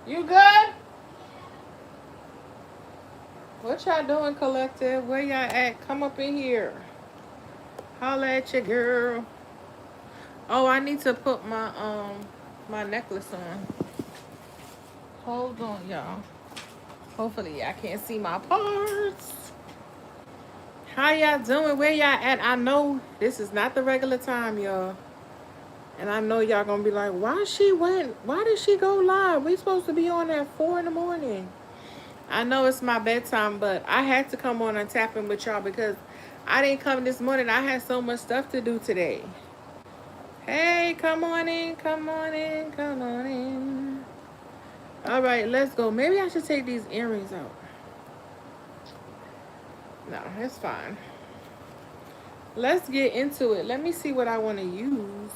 You good? What y'all doing, collective? Where y'all at? Come up in here. Holla at your girl. Oh, I need to put my necklace on. Hold on, y'all. Hopefully y'all can't see my parts. How y'all doing? Where y'all at? I know this is not the regular time, y'all. And I know y'all gonna be like, why did she go live? We supposed to be on at 4 in the morning. I know it's my bedtime, but I had to come on and tap in with y'all because I didn't come this morning. I had so much stuff to do today. Hey, come on in, come on in, come on in. All right, let's go. Maybe I should take these earrings out. No, it's fine. Let's get into it. Let me see what I want to use.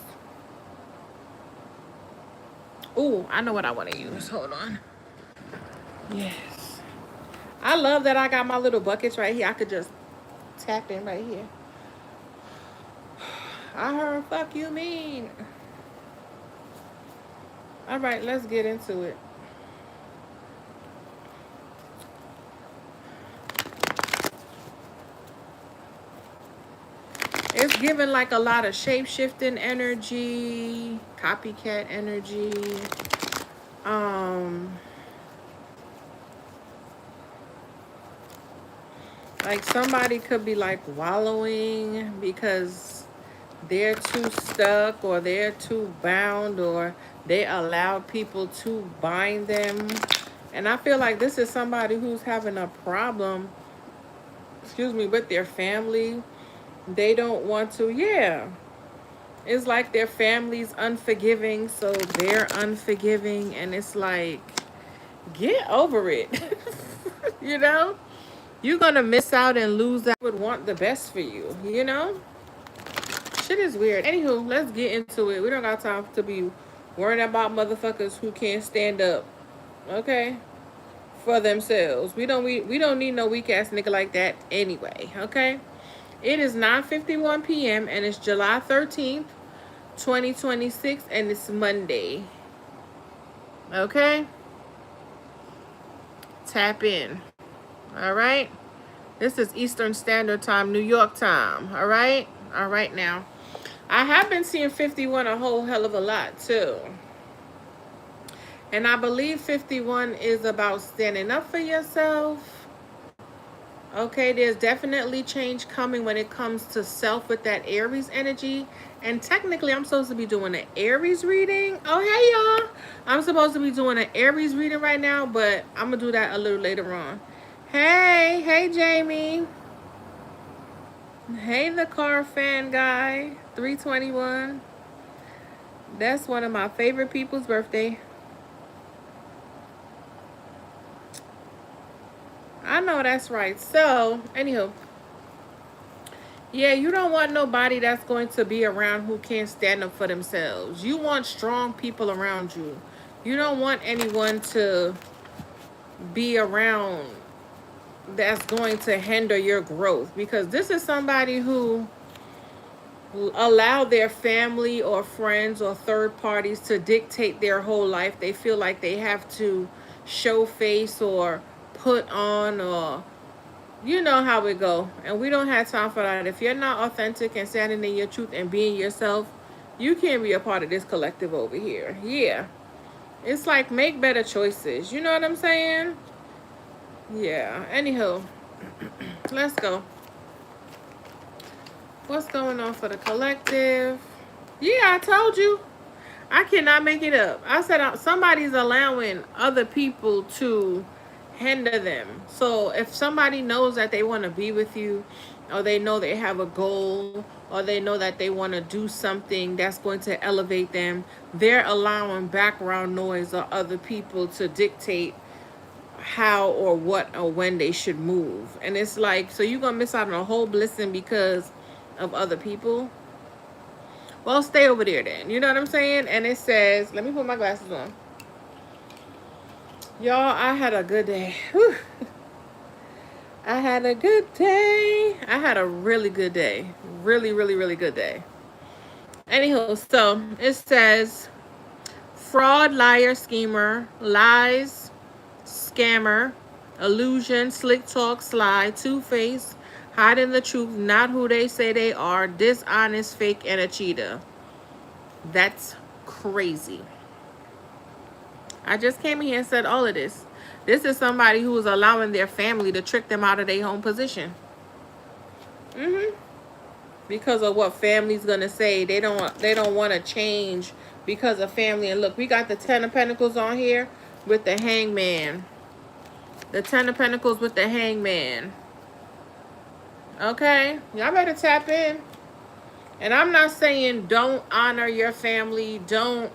Ooh, I know what I want to use. Hold on. Yes. I love that I got my little buckets right here. I could just tap in right here. I heard fuck you mean. All right, let's get into it. It's giving like a lot of shape shifting energy, copycat energy. Um, like somebody could be like wallowing because they're too stuck or they're too bound or they allow people to bind them. And I feel like this is somebody who's having a problem, excuse me, with their family. They don't want to, yeah. It's like their family's unforgiving, so they're unforgiving, and it's like, get over it. You know? You're gonna miss out and lose that would want the best for you, you know? Shit is weird. Anywho, let's get into it. We don't got time to be worrying about motherfuckers who can't stand up, okay? For themselves. We don't need no weak ass nigga like that anyway, okay? It is 9:51 p.m. and it's July 13th, 2026, and it's Monday. Okay? Tap in. All right? This is Eastern Standard Time, New York time. All right? All right now. I have been seeing 51 a whole hell of a lot too. And I believe 51 is about standing up for yourself. Okay, there's definitely change coming when it comes to self with that Aries energy. And technically, I'm supposed to be doing an Aries reading. Oh, hey, y'all. I'm supposed to be doing an Aries reading right now, but I'm going to do that a little later on. Hey, Jamie. Hey, the car fan guy. 321. That's one of my favorite people's birthday. I know that's right. So, anywho. Yeah, you don't want nobody that's going to be around who can't stand up for themselves. You want strong people around you. You don't want anyone to be around that's going to hinder your growth because this is somebody who allow their family or friends or third parties to dictate their whole life. They feel like they have to show face or put on or you know how it go. And we don't have time for that. If you're not authentic and standing in your truth and being yourself, you can't be a part of this collective over here. Yeah. It's like make better choices. You know what I'm saying? Yeah. Anywho, let's go. What's going on for the collective? Yeah, I told you. I cannot make it up. I said somebody's allowing other people to hinder them. So if somebody knows that they want to be with you, or they know they have a goal, or they know that they want to do something that's going to elevate them, they're allowing background noise or other people to dictate how or what or when they should move. And it's like, so you're going to miss out on a whole blessing because of other people. Well, stay over there then. You know what I'm saying? And it says, let me put my glasses on. Y'all, I had a good day. Whew. I had a good day. I had a really good day. Really, really, really good day. Anywho, so it says Fraud, liar, schemer, lies, scammer, illusion, slick talk, sly, two-faced, hiding the truth, not who they say they are, dishonest, fake, and a cheater. That's crazy. I just came in here and said all of this. This is somebody who is allowing their family to trick them out of their home position. Because of what family's gonna say. They don't want to change because of family. And look, we got the Ten of Pentacles on here with the Hangman. The Ten of Pentacles with the Hangman. Okay, y'all better tap in. And I'm not saying don't honor your family. Don't.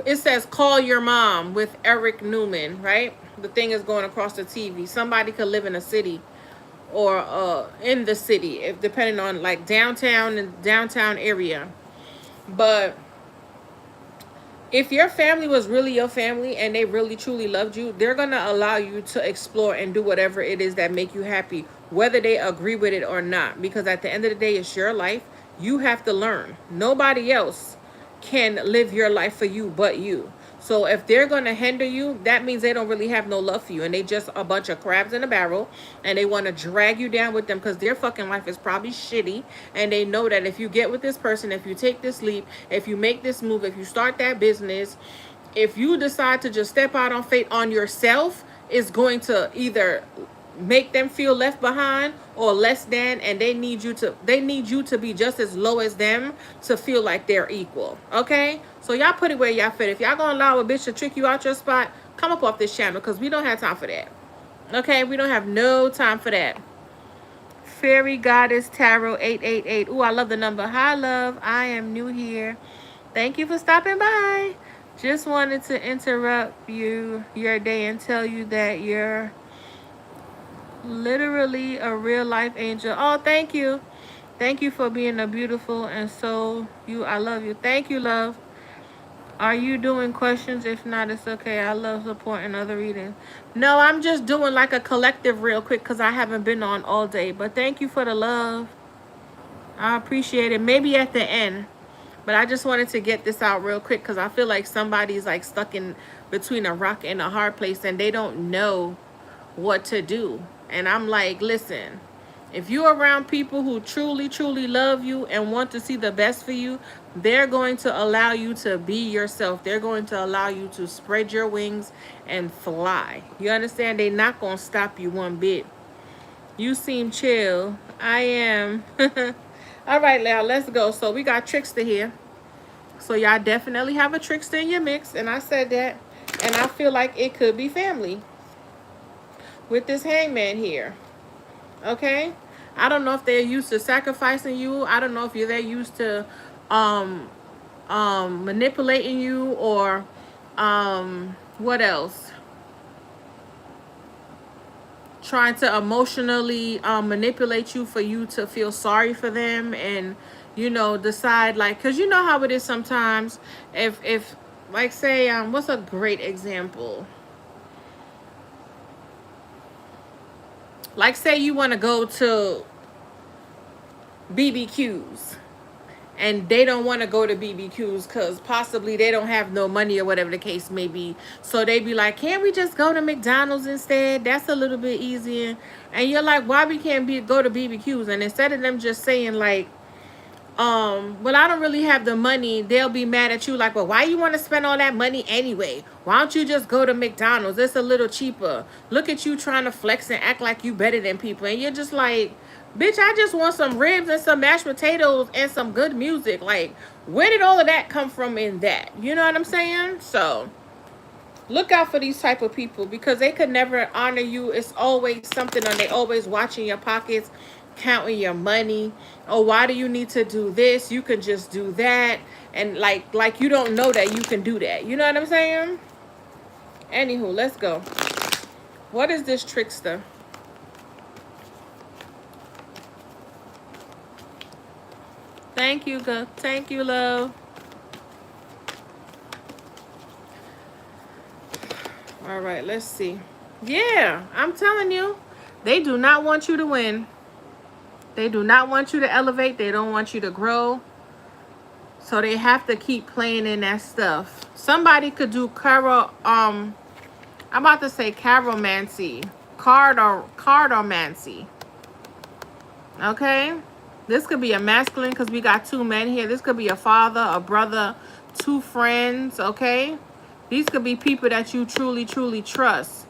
It says call your mom with Eric Newman, right? The thing is going across the TV. Somebody could live in a city or in the city, if depending on like downtown and downtown area. But if your family was really your family and they really truly loved you, they're gonna allow you to explore and do whatever it is that make you happy, whether they agree with it or not. Because at the end of the day, it's your life. You have to learn. Nobody else can live your life for you but you. So if they're going to hinder you, that means they don't really have no love for you. And they just a bunch of crabs in a barrel. And they want to drag you down with them because their fucking life is probably shitty. And they know that if you get with this person, if you take this leap, if you make this move, if you start that business, if you decide to just step out on faith on yourself, it's going to either make them feel left behind or less than, and they need you to be just as low as them to feel like they're equal. Okay, so y'all put it where y'all fit. If y'all gonna allow a bitch to trick you out your spot, come up off this channel, because we don't have time for that. Okay, we don't have no time for that. Fairy Goddess Tarot 888. Ooh, I love the number. Hi love, I am new here, thank you for stopping by. Just wanted to interrupt your day and tell you that you're literally a real life angel. Oh, thank you. Thank you for being a beautiful and so I love you. Thank you, love. Are you doing questions? If not, it's okay. I love supporting other readings. No, I'm just doing like a collective real quick because I haven't been on all day. But thank you for the love. I appreciate it. Maybe at the end. But I just wanted to get this out real quick because I feel like somebody's like stuck in between a rock and a hard place and they don't know what to do. And I'm like, listen, if you're around people who truly, truly love you and want to see the best for you, they're going to allow you to be yourself. They're going to allow you to spread your wings and fly. You understand? They're not going to stop you one bit. You seem chill. I am. All right, now let's go. So we got Trickster here. So y'all definitely have a Trickster in your mix. And I said that. And I feel like it could be family with this Hangman here. Okay, I don't know if they're used to sacrificing you. I don't know if they're used to manipulating you, or what else, trying to emotionally manipulate you for you to feel sorry for them, and you know, decide like, because you know how it is sometimes. If like say what's a great example? Like say you want to go to BBQs and they don't want to go to BBQs because possibly they don't have no money or whatever the case may be. So they be like, can't we just go to McDonald's instead? That's a little bit easier. And you're like, why we can't go to BBQs? And instead of them just saying like, well, I don't really have the money, they'll be mad at you like, well, why you want to spend all that money anyway? Why don't you just go to McDonald's? It's a little cheaper. Look at you trying to flex and act like you better than people. And you're just like, bitch, I just want some ribs and some mashed potatoes and some good music. Like, where did all of that come from in that? You know what I'm saying? So look out for these type of people, because they could never honor you. It's always something, and they always watching your pockets, counting your money. Oh, why do you need to do this? You can just do that. And like you don't know that you can do that. You know what I'm saying? Anywho, let's go. What is this Trickster? Thank you, girl. Thank you, love. All right, let's see. Yeah, I'm telling you, they do not want you to win. They do not want you to elevate. They don't want you to grow. So they have to keep playing in that stuff. Somebody could do I'm about to say caromancy. Cardomancy. Okay? This could be a masculine because we got two men here. This could be a father, a brother, two friends, okay? These could be people that you truly, truly trust.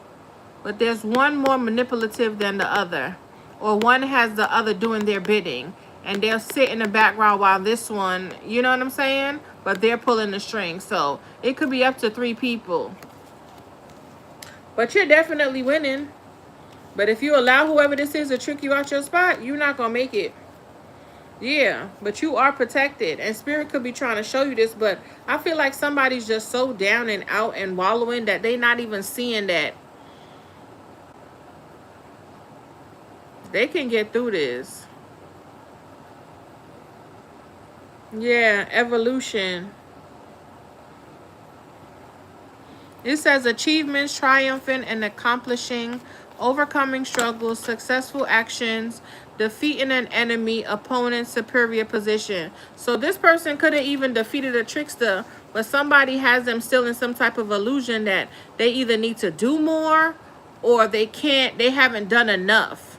But there's one more manipulative than the other. Or one has the other doing their bidding. And they'll sit in the background while this one, you know what I'm saying? But they're pulling the strings. So it could be up to 3 people. But you're definitely winning. But if you allow whoever this is to trick you out your spot, you're not going to make it. Yeah, but you are protected. And Spirit could be trying to show you this. But I feel like somebody's just so down and out and wallowing that they're not even seeing that they can get through this. Yeah, evolution. It says achievements, triumphant and accomplishing, overcoming struggles, successful actions, defeating an enemy, opponent, superior position. So this person could have even defeated a trickster, but somebody has them still in some type of illusion that they either need to do more or they haven't done enough,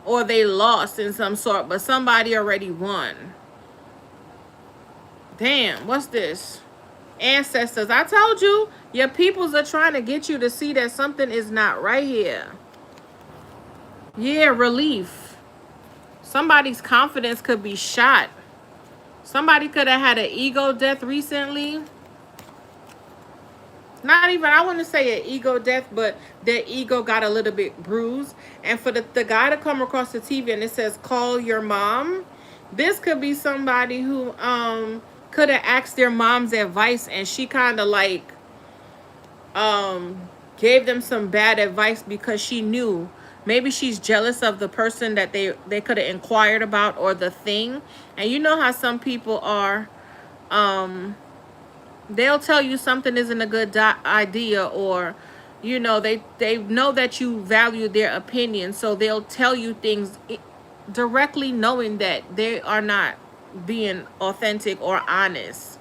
or they lost in some sort, but somebody already won. Damn, what's this? Ancestors. I told you, your peoples are trying to get you to see that something is not right here. Yeah, relief. Somebody's confidence could be shot. Somebody could have had an ego death recently. Not even, I wouldn't say an ego death, but their ego got a little bit bruised. And for the guy to come across the TV and it says, call your mom. This could be somebody who could have asked their mom's advice and she kind of like gave them some bad advice because she knew. Maybe she's jealous of the person that they could have inquired about, or the thing. And you know how some people are, they'll tell you something isn't a good idea, or you know, they know that you value their opinion, so they'll tell you things directly knowing that they are not being authentic or honest,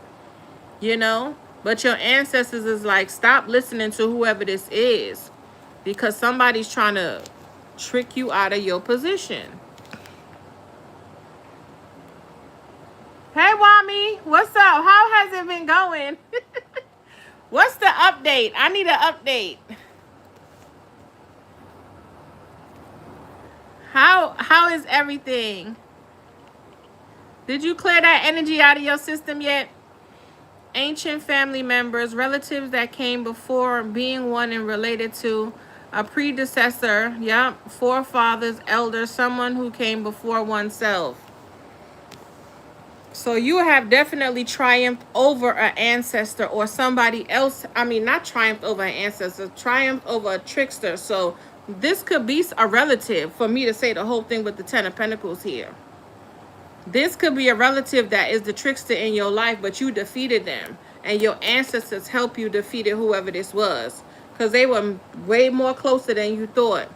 you know. But your ancestors is like, stop listening to whoever this is, because somebody's trying to trick you out of your position. Hey, Wami, what's up? How has it been going? What's the update? I need an update. How is everything? Did you clear that energy out of your system yet? Ancient family members, relatives that came before, being one and related to a predecessor. Yep, forefathers, elders, someone who came before oneself. So you have definitely triumphed over an ancestor or somebody else. I mean, not triumphed over an ancestor, triumphed over a trickster. So this could be a relative, for me to say the whole thing with the 10 of Pentacles here. This could be a relative that is the trickster in your life, but you defeated them. And your ancestors helped you defeat whoever this was. Because they were way more closer than you thought.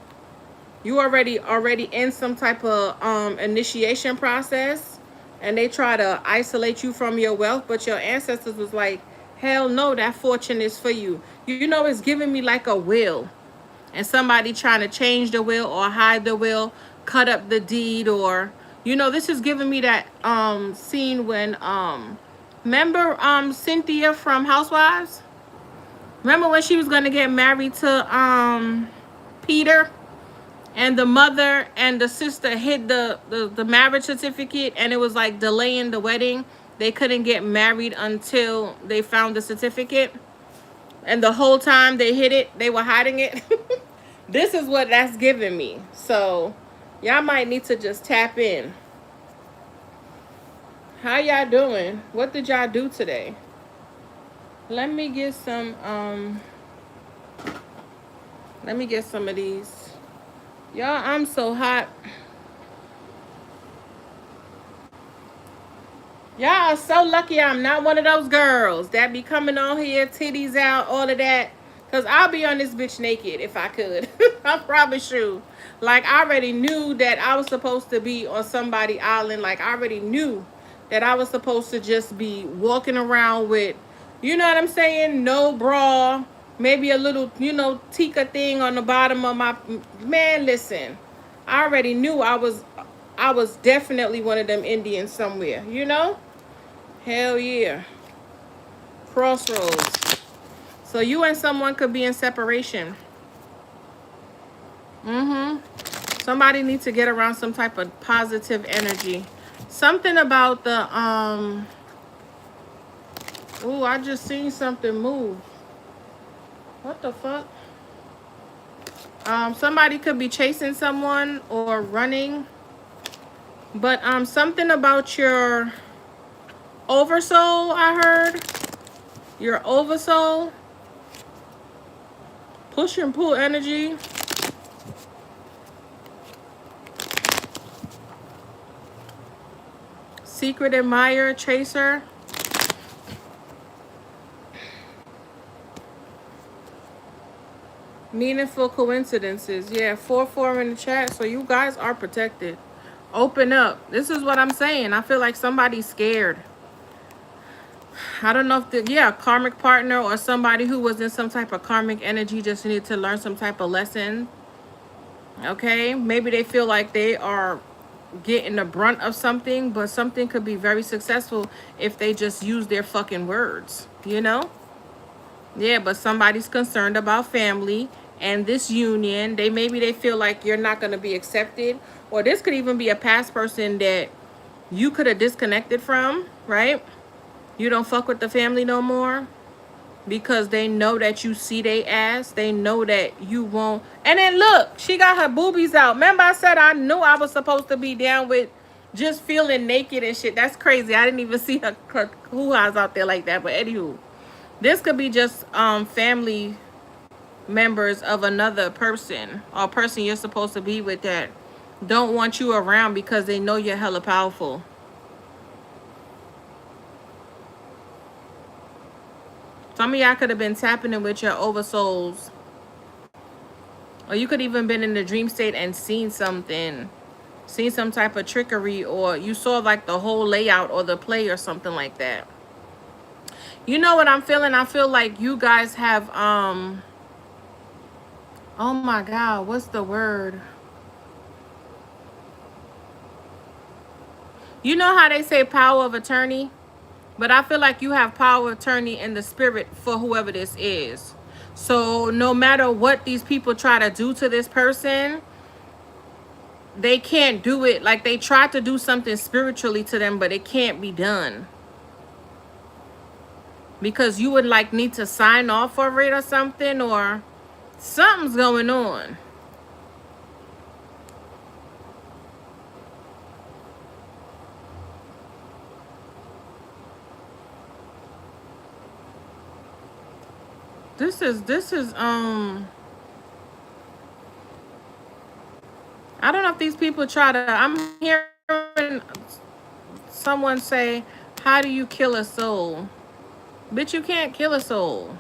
You already in some type of initiation process. And they try to isolate you from your wealth. But your ancestors was like, hell no, that fortune is for you. You know, it's giving me like a will. And somebody trying to change the will or hide the will, cut up the deed, or... You know, this is giving me that scene when, remember Cynthia from Housewives? Remember when she was going to get married to Peter? And the mother and the sister hid the marriage certificate, and it was like delaying the wedding. They couldn't get married until they found the certificate. And the whole time they hid it, they were hiding it. This is what that's giving me. So... y'all might need to just tap in. How y'all doing? What did y'all do today? Let me get some of these. Y'all, I'm so hot. Y'all are so lucky I'm not one of those girls that be coming on here, titties out, all of that. Because I'll be on this bitch naked if I could. I promise you. Like, I already knew that I was supposed to be on somebody's island. Like, I already knew that I was supposed to just be walking around with, you know what I'm saying, no bra, maybe a little, you know, tika thing on the bottom of my, man, listen, I already knew I was definitely one of them Indians somewhere, you know? Hell yeah. Crossroads. So you and someone could be in separation. Somebody needs to get around some type of positive energy. Something about the ooh, I just seen something move. What the fuck? Somebody could be chasing someone or running. But something about your oversoul, I heard. Your oversoul. Push and pull energy. Secret admirer, chaser. Meaningful coincidences. Yeah, 4-4 in the chat. So you guys are protected. Open up. This is what I'm saying. I feel like somebody's scared. I don't know if the, yeah, karmic partner or somebody who was in some type of karmic energy just needed to learn some type of lesson. Okay, maybe they feel like they are getting the brunt of something, but something could be very successful if they just use their fucking words, you know? Yeah, but somebody's concerned about family and this union. Maybe they feel like you're not going to be accepted, or this could even be a past person that you could have disconnected from, right? You don't fuck with the family no more because they know that you see they ass. They know that you won't. And then look, she got her boobies out. Remember I said I knew I was supposed to be down with just feeling naked and shit. That's crazy. I didn't even see her hoo-ha's out there like that. But anywho, this could be just family members of another person or person you're supposed to be with that don't want you around because they know you're hella powerful. Some of y'all could have been tapping in with your oversouls. Or you could even been in the dream state and seen something. Seen some type of trickery, or you saw like the whole layout or the play or something like that. You know what I'm feeling? I feel like you guys have, oh my God, what's the word? You know how they say power of attorney? But I feel like you have power of attorney in the spirit for whoever this is. So no matter what these people try to do to this person, they can't do it. Like they tried to do something spiritually to them, but it can't be done. Because you would like need to sign off for it or something, or something's going on. This is I don't know if these people try to, I'm hearing someone say, how do you kill a soul? Bitch, you can't kill a soul.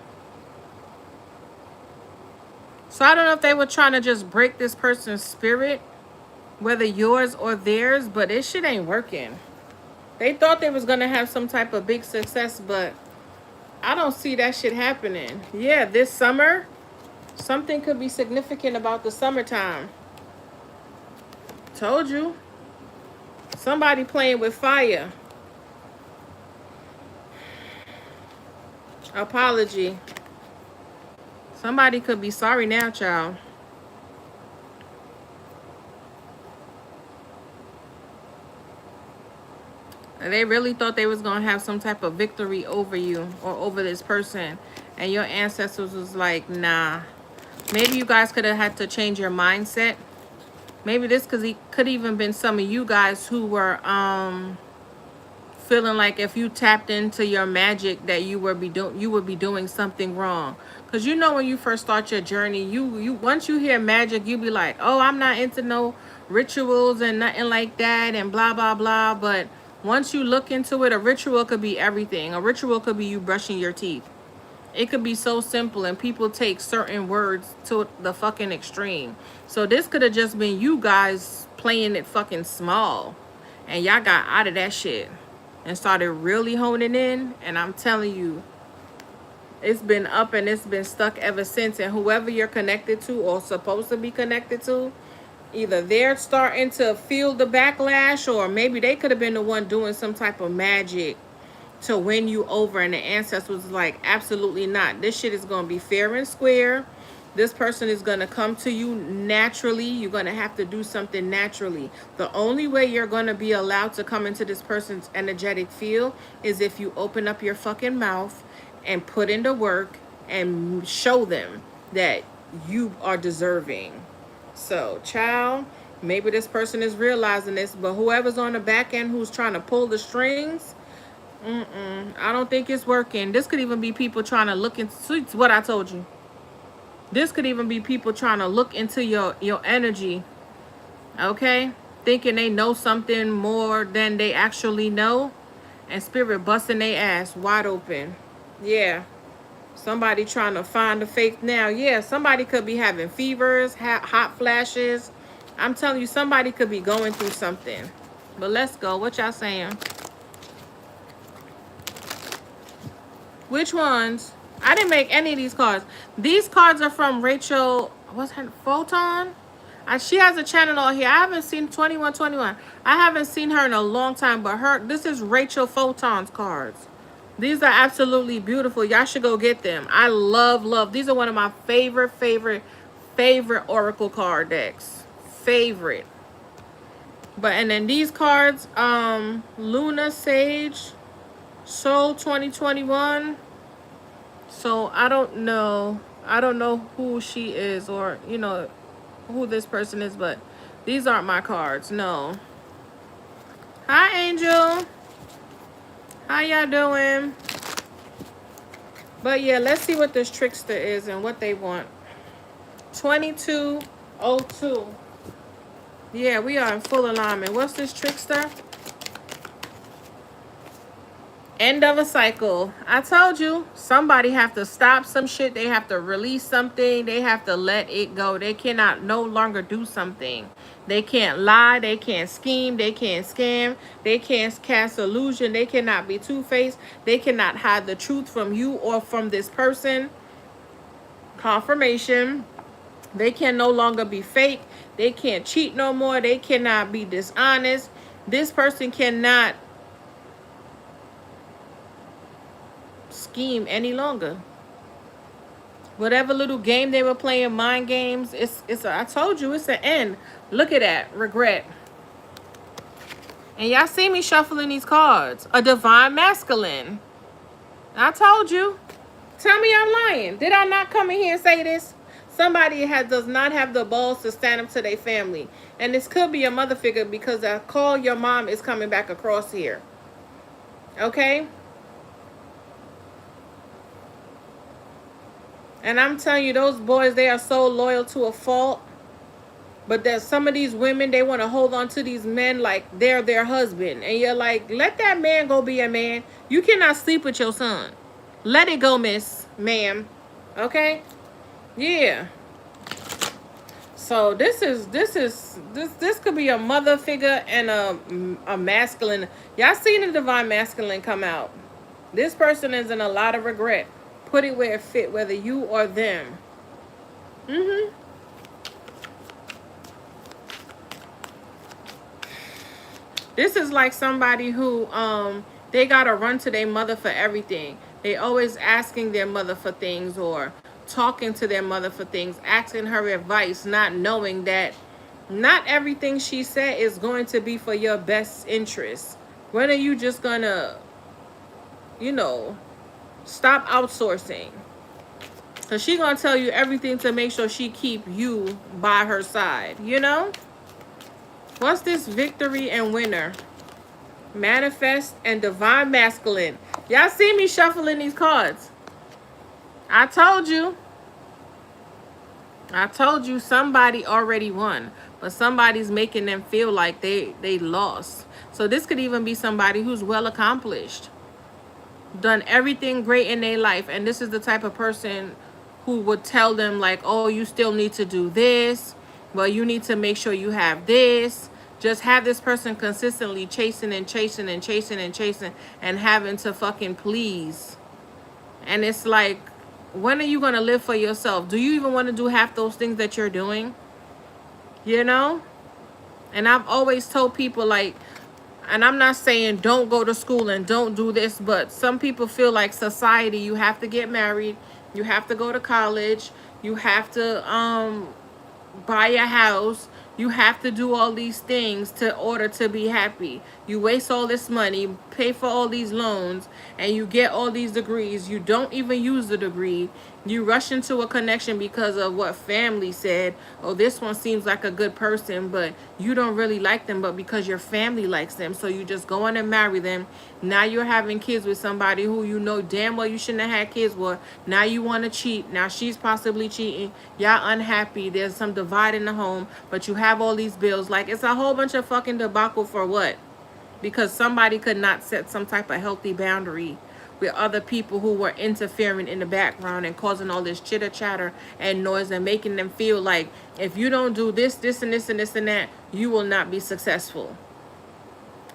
So I don't know if they were trying to just break this person's spirit, whether yours or theirs, but this shit ain't working. They thought they was gonna have some type of big success, but I don't see that shit happening. Yeah, this summer, something could be significant about the summertime. Told you. Somebody playing with fire. Apology. Somebody could be sorry now, child. And they really thought they was going to have some type of victory over you or over this person. And your ancestors was like, nah. Maybe you guys could have had to change your mindset. Maybe this could even been some of you guys who were feeling like if you tapped into your magic that you would be doing something wrong. Because you know when you first start your journey, you once you hear magic, you be like, oh, I'm not into no rituals and nothing like that and blah blah blah. But once you look into it, a ritual could be everything. A ritual could be you brushing your teeth. It could be so simple, and people take certain words to the fucking extreme. So this could have just been you guys playing it fucking small, and y'all got out of that shit. and started really honing in. And I'm telling you, it's been up and it's been stuck ever since. And whoever you're connected to or supposed to be connected to, either they're starting to feel the backlash, or maybe they could have been the one doing some type of magic to win you over. And the ancestors was like, absolutely not. This shit is going to be fair and square. This person is going to come to you naturally. You're going to have to do something naturally. The only way you're going to be allowed to come into this person's energetic field is if you open up your fucking mouth and put in the work and show them that you are deserving. So, child, maybe this person is realizing this, but whoever's on the back end who's trying to pull the strings, I don't think it's working. This could even be people trying to look into what I told you. This could even be people trying to look into your energy, okay? Thinking they know something more than they actually know, and spirit busting their ass wide open. Yeah. Somebody trying to find the faith now. Yeah, somebody could be having fevers, hot flashes. I'm telling you, somebody could be going through something. But let's go. What y'all saying? Which ones? I didn't make any of these cards. These cards are from Rachel. What's her? Photon? She has a channel on here. I haven't seen 2121. I haven't seen her in a long time. But this is Rachel Photon's cards. These are absolutely beautiful. Y'all should go get them. I love. These are one of my favorite Oracle card decks. Favorite. But and then these cards, Luna Sage, Soul 2021. So I don't know. I don't know who she is, or you know who this person is, but these aren't my cards. No. Hi, Angel. How y'all doing? But yeah, let's see what this trickster is and what they want. 2202. Yeah, we are in full alignment. What's this trickster? End of a cycle. I told you, somebody have to stop some shit. They have to release something. They have to let it go. They cannot no longer do something. They can't lie. They can't scheme. They can't scam. They can't cast illusion. They cannot be two-faced. They cannot hide the truth from you or from this person. Confirmation. They can no longer be fake. They can't cheat no more. They cannot be dishonest. This person cannot scheme any longer. Whatever little game they were playing, mind games, I told you, it's an end. Look at that, regret. And y'all see me shuffling these cards. A divine masculine. I told you. Tell me I'm lying. Did I not come in here and say this? Somebody does not have the balls to stand up to their family. And this could be a mother figure, because I call your mom is coming back across here. Okay? And I'm telling you, those boys, they are so loyal to a fault. But there's some of these women, they want to hold on to these men like they're their husband. And you're like, let that man go be a man. You cannot sleep with your son. Let it go, ma'am. Okay? Yeah. So this could be a mother figure and a masculine. Y'all seen the divine masculine come out. This person is in a lot of regret. Put it where it fit, whether you or them. This is like somebody who they gotta run to their mother for everything. They always asking their mother for things, or talking to their mother for things, asking her advice, not knowing that not everything she said is going to be for your best interest. When are you just gonna, stop outsourcing? Because she's going to tell you everything to make sure she keep you by her side, What's this victory and winner? Manifest and divine masculine. Y'all see me shuffling these cards. I told you. Somebody already won. But somebody's making them feel like they lost. So this could even be somebody who's well accomplished. Done everything great in their life. And this is the type of person who would tell them like, oh, you still need to do this. Well, you need to make sure you have this. just have this person consistently chasing and chasing and chasing and chasing and having to fucking please. And it's like, when are you going to live for yourself? Do you even want to do half those things that you're doing? You know? And I've always told people, like, and I'm not saying don't go to school and don't do this, but some people feel like society, you have to get married, you have to go to college, you have to buy a house, you have to do all these things to order to be happy. You waste all this money, pay for all these loans, and you get all these degrees. You don't even use the degree. You rush into a connection because of what family said. Oh, this one seems like a good person, but you don't really like them, but because your family likes them, so you just go on and marry them. Now you're having kids with somebody who you know damn well you shouldn't have had kids with. Now you want to cheat. Now she's possibly cheating. Y'all unhappy. There's some divide in the home, but you have all these bills. Like, it's a whole bunch of fucking debacle for what? Because somebody could not set some type of healthy boundary with other people who were interfering in the background and causing all this chitter chatter and noise and making them feel like if you don't do this, this, and this, and this, and that, you will not be successful.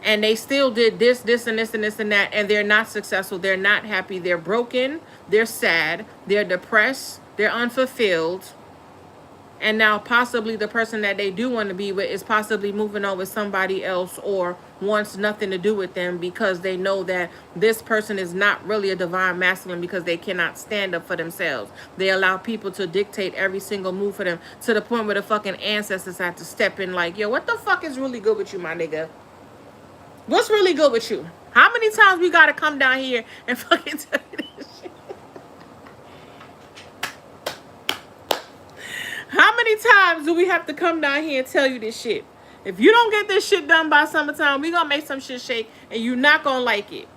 And they still did this, this, and this, and this, and that, and they're not successful. They're not happy. They're broken. They're sad. They're depressed. They're unfulfilled. And now possibly the person that they do want to be with is possibly moving on with somebody else or wants nothing to do with them because they know that this person is not really a divine masculine because they cannot stand up for themselves. They allow people to dictate every single move for them to the point where the fucking ancestors have to step in like, yo, what the fuck is really good with you, my nigga? What's really good with you? How many times we got to come down here and fucking tell you this shit? How many times do we have to come down here and tell you this shit? If you don't get this shit done by summertime, we gonna make some shit shake and you're not gonna like it.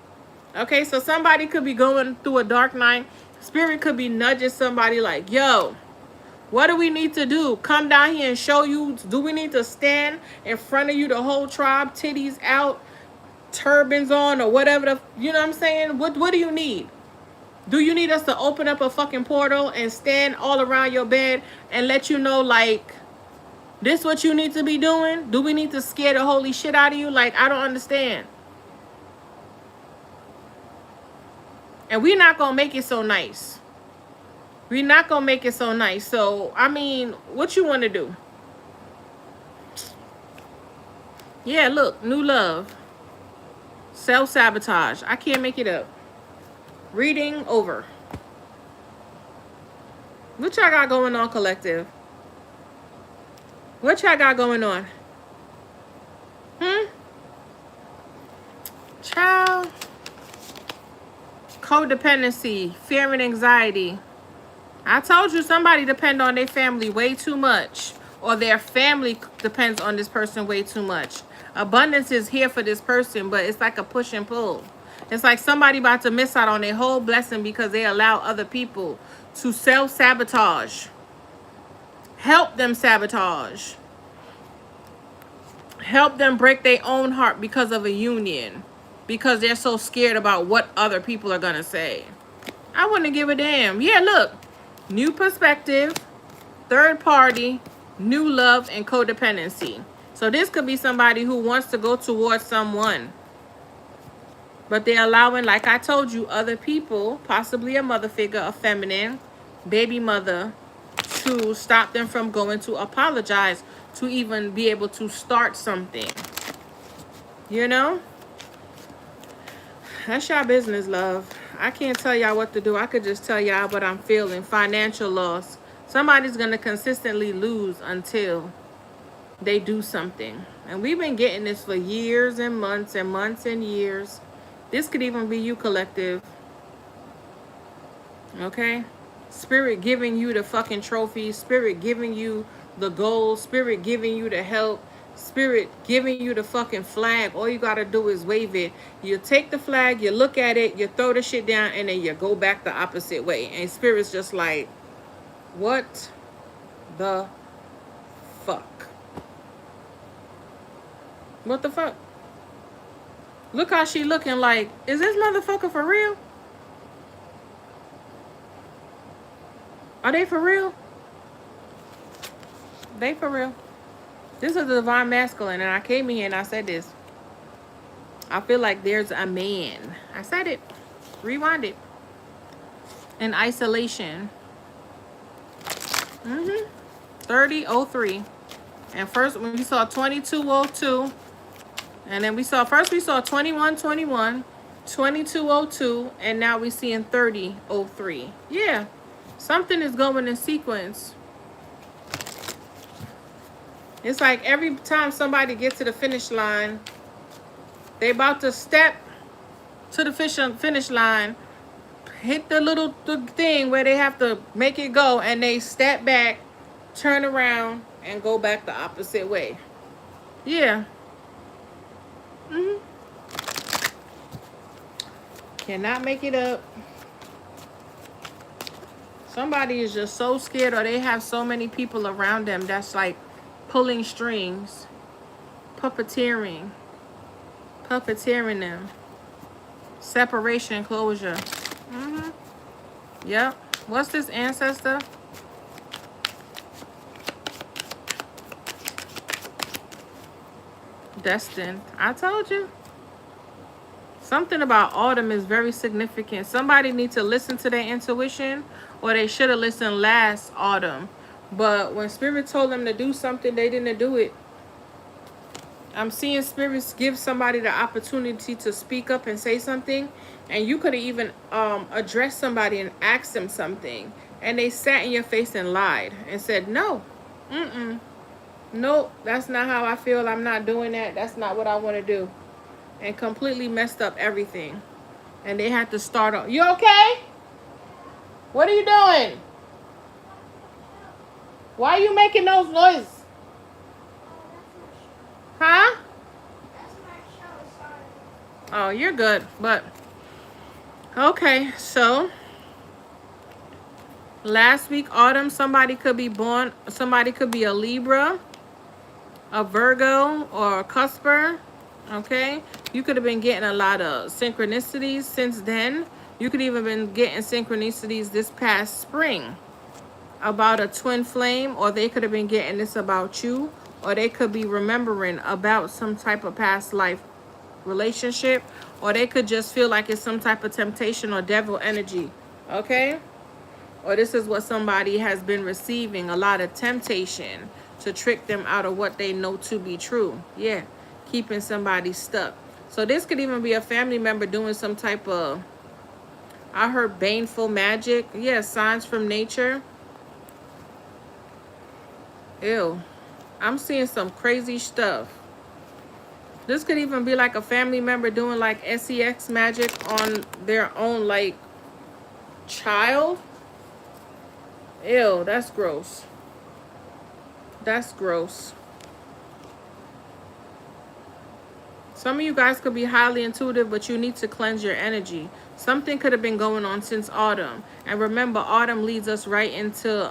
Okay, so somebody could be going through a dark night. Spirit could be nudging somebody like, yo, what do we need to do? Come down here and show you. Do we need to stand in front of you, the whole tribe, titties out, turbans on, or whatever the, you know what I'm saying? What do you need? Do you need us to open up a fucking portal and stand all around your bed and let you know, like, this what you need to be doing? Do we need to scare the holy shit out of you? Like, I don't understand. And we're not going to make it so nice. We're not going to make it so nice. So, I mean, what you want to do? Yeah, look, new love. Self-sabotage. I can't make it up. Reading over. What y'all got going on, collective? What y'all got going on? Child. Codependency, fear and anxiety. I told you somebody depend on their family way too much. Or their family depends on this person way too much. Abundance is here for this person, but it's like a push and pull. It's like somebody about to miss out on their whole blessing because they allow other people to self-sabotage. Help them sabotage. Help them break their own heart because of a union. Because they're so scared about what other people are going to say. I wouldn't give a damn. Yeah, look. New perspective, third party, new love, and codependency. So this could be somebody who wants to go towards someone. But they're allowing, like I told you, other people, possibly a mother figure, a feminine, baby mother, to stop them from going to apologize, to even be able to start something. You know? That's y'all business, love. I can't tell y'all what to do. I could just tell y'all what I'm feeling. Financial loss. Somebody's going to consistently lose until they do something. And we've been getting this for years and months and years. This could even be you, collective. Okay? Spirit giving you the fucking trophy. Spirit giving you the gold. Spirit giving you the help. Spirit giving you the fucking flag. All you got to do is wave it. You take the flag, you look at it, you throw the shit down, and then you go back the opposite way. And Spirit's just like, what the fuck? What the fuck? Look how she looking like, is this motherfucker for real? Are they for real? They for real. This is the divine masculine, and I came in here and I said this. I feel like there's a man. I said it. Rewind it. In isolation. 3003. And first, when we saw 2202, and then we saw 2121, 2202, and now we see in 3003. Yeah, something is going in sequence. It's like every time somebody gets to the finish line, they about to step to the finish line, hit the little thing where they have to make it go, and they step back, turn around, and go back the opposite way. Yeah. Cannot make it up. Somebody is just so scared, or they have so many people around them that's like pulling strings, puppeteering them. Separation, closure. Yep. What's this, ancestor? Destined. I told you. Something about autumn is very significant. Somebody needs to listen to their intuition, or they should have listened last autumn. But when Spirit told them to do something, they didn't do it. I'm seeing spirits give somebody the opportunity to speak up and say something, and you could have even addressed somebody and asked them something, and they sat in your face and lied and said, no, nope, that's not how I feel. I'm not doing that. That's not what I want to do. And completely messed up everything. And they had to start off. You okay? What are you doing? Why are you making those noises? Huh? Oh, you're good. But, okay, so last week, autumn, somebody could be born, somebody could be a Libra, a Virgo, or a Cusper. Okay, you could have been getting a lot of synchronicities since then. You could even been getting synchronicities this past spring about a twin flame, or they could have been getting this about you, or they could be remembering about some type of past life relationship, or they could just feel like it's some type of temptation or devil energy. Okay, or this is what somebody has been receiving, a lot of temptation to trick them out of what they know to be true. Yeah, keeping somebody stuck. So this could even be a family member doing some type of, I heard, baneful magic. Yeah, signs from nature. Ew, I'm seeing some crazy stuff. This could even be like a family member doing like sex magic on their own like child. Ew, that's gross. That's gross. Some of you guys could be highly intuitive, but you need to cleanse your energy. Something could have been going on since autumn. And remember, autumn leads us right into,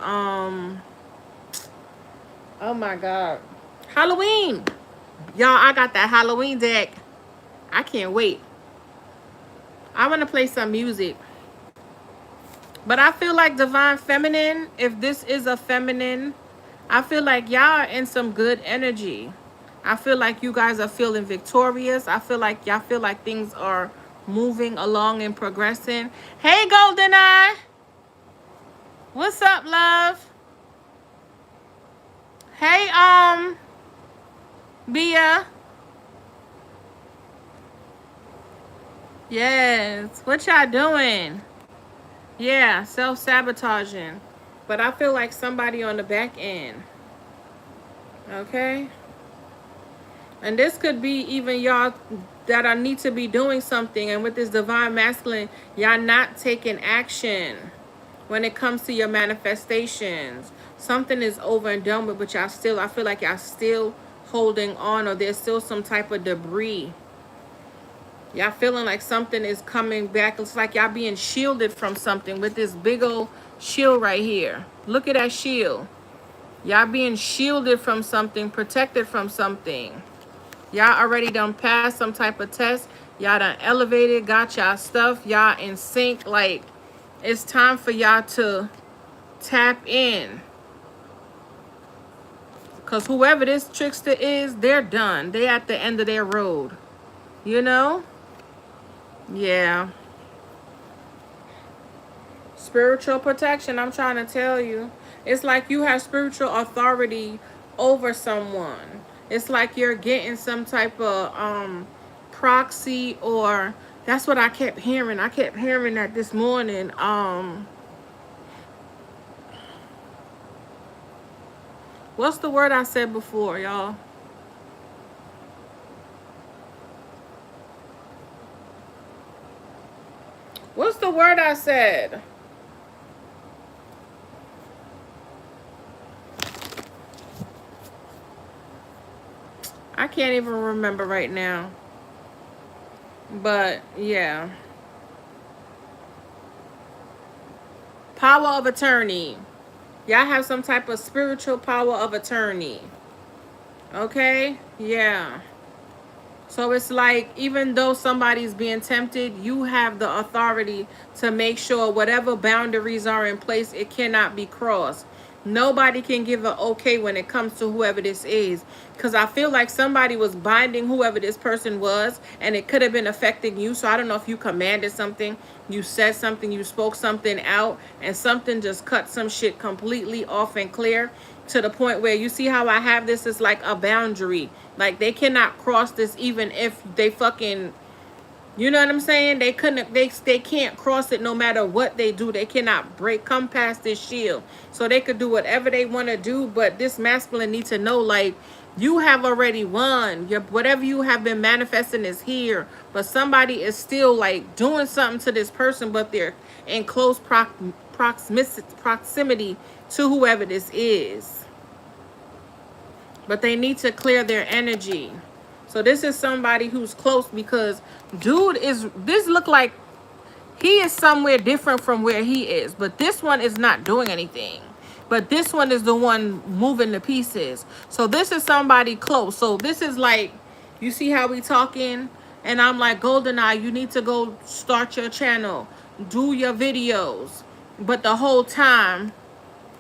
oh my God, Halloween. Y'all, I got that Halloween deck. I can't wait. I want to play some music. But I feel like divine feminine, if this is a feminine, I feel like y'all are in some good energy. I feel like you guys are feeling victorious. I feel like y'all feel like things are moving along and progressing. Hey, GoldenEye. What's up, love? Hey, Bia. Yes. What y'all doing? Yeah, self-sabotaging. But I feel like somebody on the back end. Okay? And this could be even y'all that I need to be doing something. And with this divine masculine, y'all not taking action when it comes to your manifestations. Something is over and done with, but y'all still, I feel like y'all still holding on, or there's still some type of debris. Y'all feeling like something is coming back. It's like y'all being shielded from something with this big old shield right here. Look at that shield. Y'all being shielded from something, protected from something. Y'all already done passed some type of test. Y'all done elevated, got y'all stuff. Y'all in sync. Like, it's time for y'all to tap in. Because whoever this trickster is, they're done. They're at the end of their road. You know? Yeah. Spiritual protection, I'm trying to tell you. It's like you have spiritual authority over someone. It's like you're getting some type of proxy, or that's what I kept hearing. I kept hearing that this morning. What's the word I said before, y'all? What's the word I said? I can't even remember right now. But yeah. Power of attorney. Y'all have some type of spiritual power of attorney. Okay? Yeah. So it's like, even though somebody's being tempted, you have the authority to make sure whatever boundaries are in place, it cannot be crossed. Nobody can give an okay when it comes to whoever this is. Because I feel like somebody was binding whoever this person was, and it could have been affecting you. So I don't know if you commanded something, you said something, you spoke something out, and something just cut some shit completely off and clear, to the point where, you see how I have this is like a boundary. Like, they cannot cross this, even if they fucking, you know what I'm saying? They couldn't, they can't cross it no matter what they do. They cannot come past this shield. So they could do whatever they want to do, but this masculine needs to know, like, you have already won. Whatever you have been manifesting is here. But somebody is still like doing something to this person, but they're in close proximity to whoever this is. But they need to clear their energy. So this is somebody who's close, because dude is, this look like he is somewhere different from where he is. But this one is not doing anything. But this one is the one moving the pieces. So this is somebody close. So this is like, you see how we talking? And I'm like, GoldenEye, you need to go start your channel. Do your videos. But the whole time,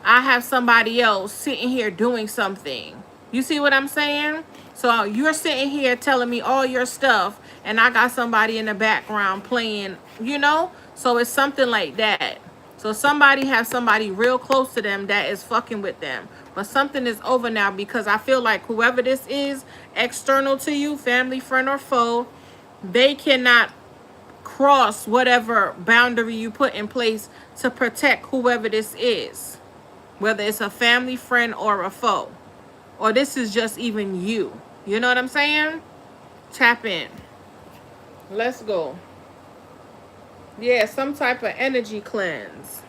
I have somebody else sitting here doing something. You see what I'm saying? So you're sitting here telling me all your stuff, and I got somebody in the background playing, you know? So it's something like that. So somebody has somebody real close to them that is fucking with them. But something is over now, because I feel like whoever this is, external to you, family, friend, or foe, they cannot cross whatever boundary you put in place to protect whoever this is. Whether it's a family, friend, or a foe. Or this is just even you. You know what I'm saying? Tap in. Let's go. Yeah, some type of energy cleanse.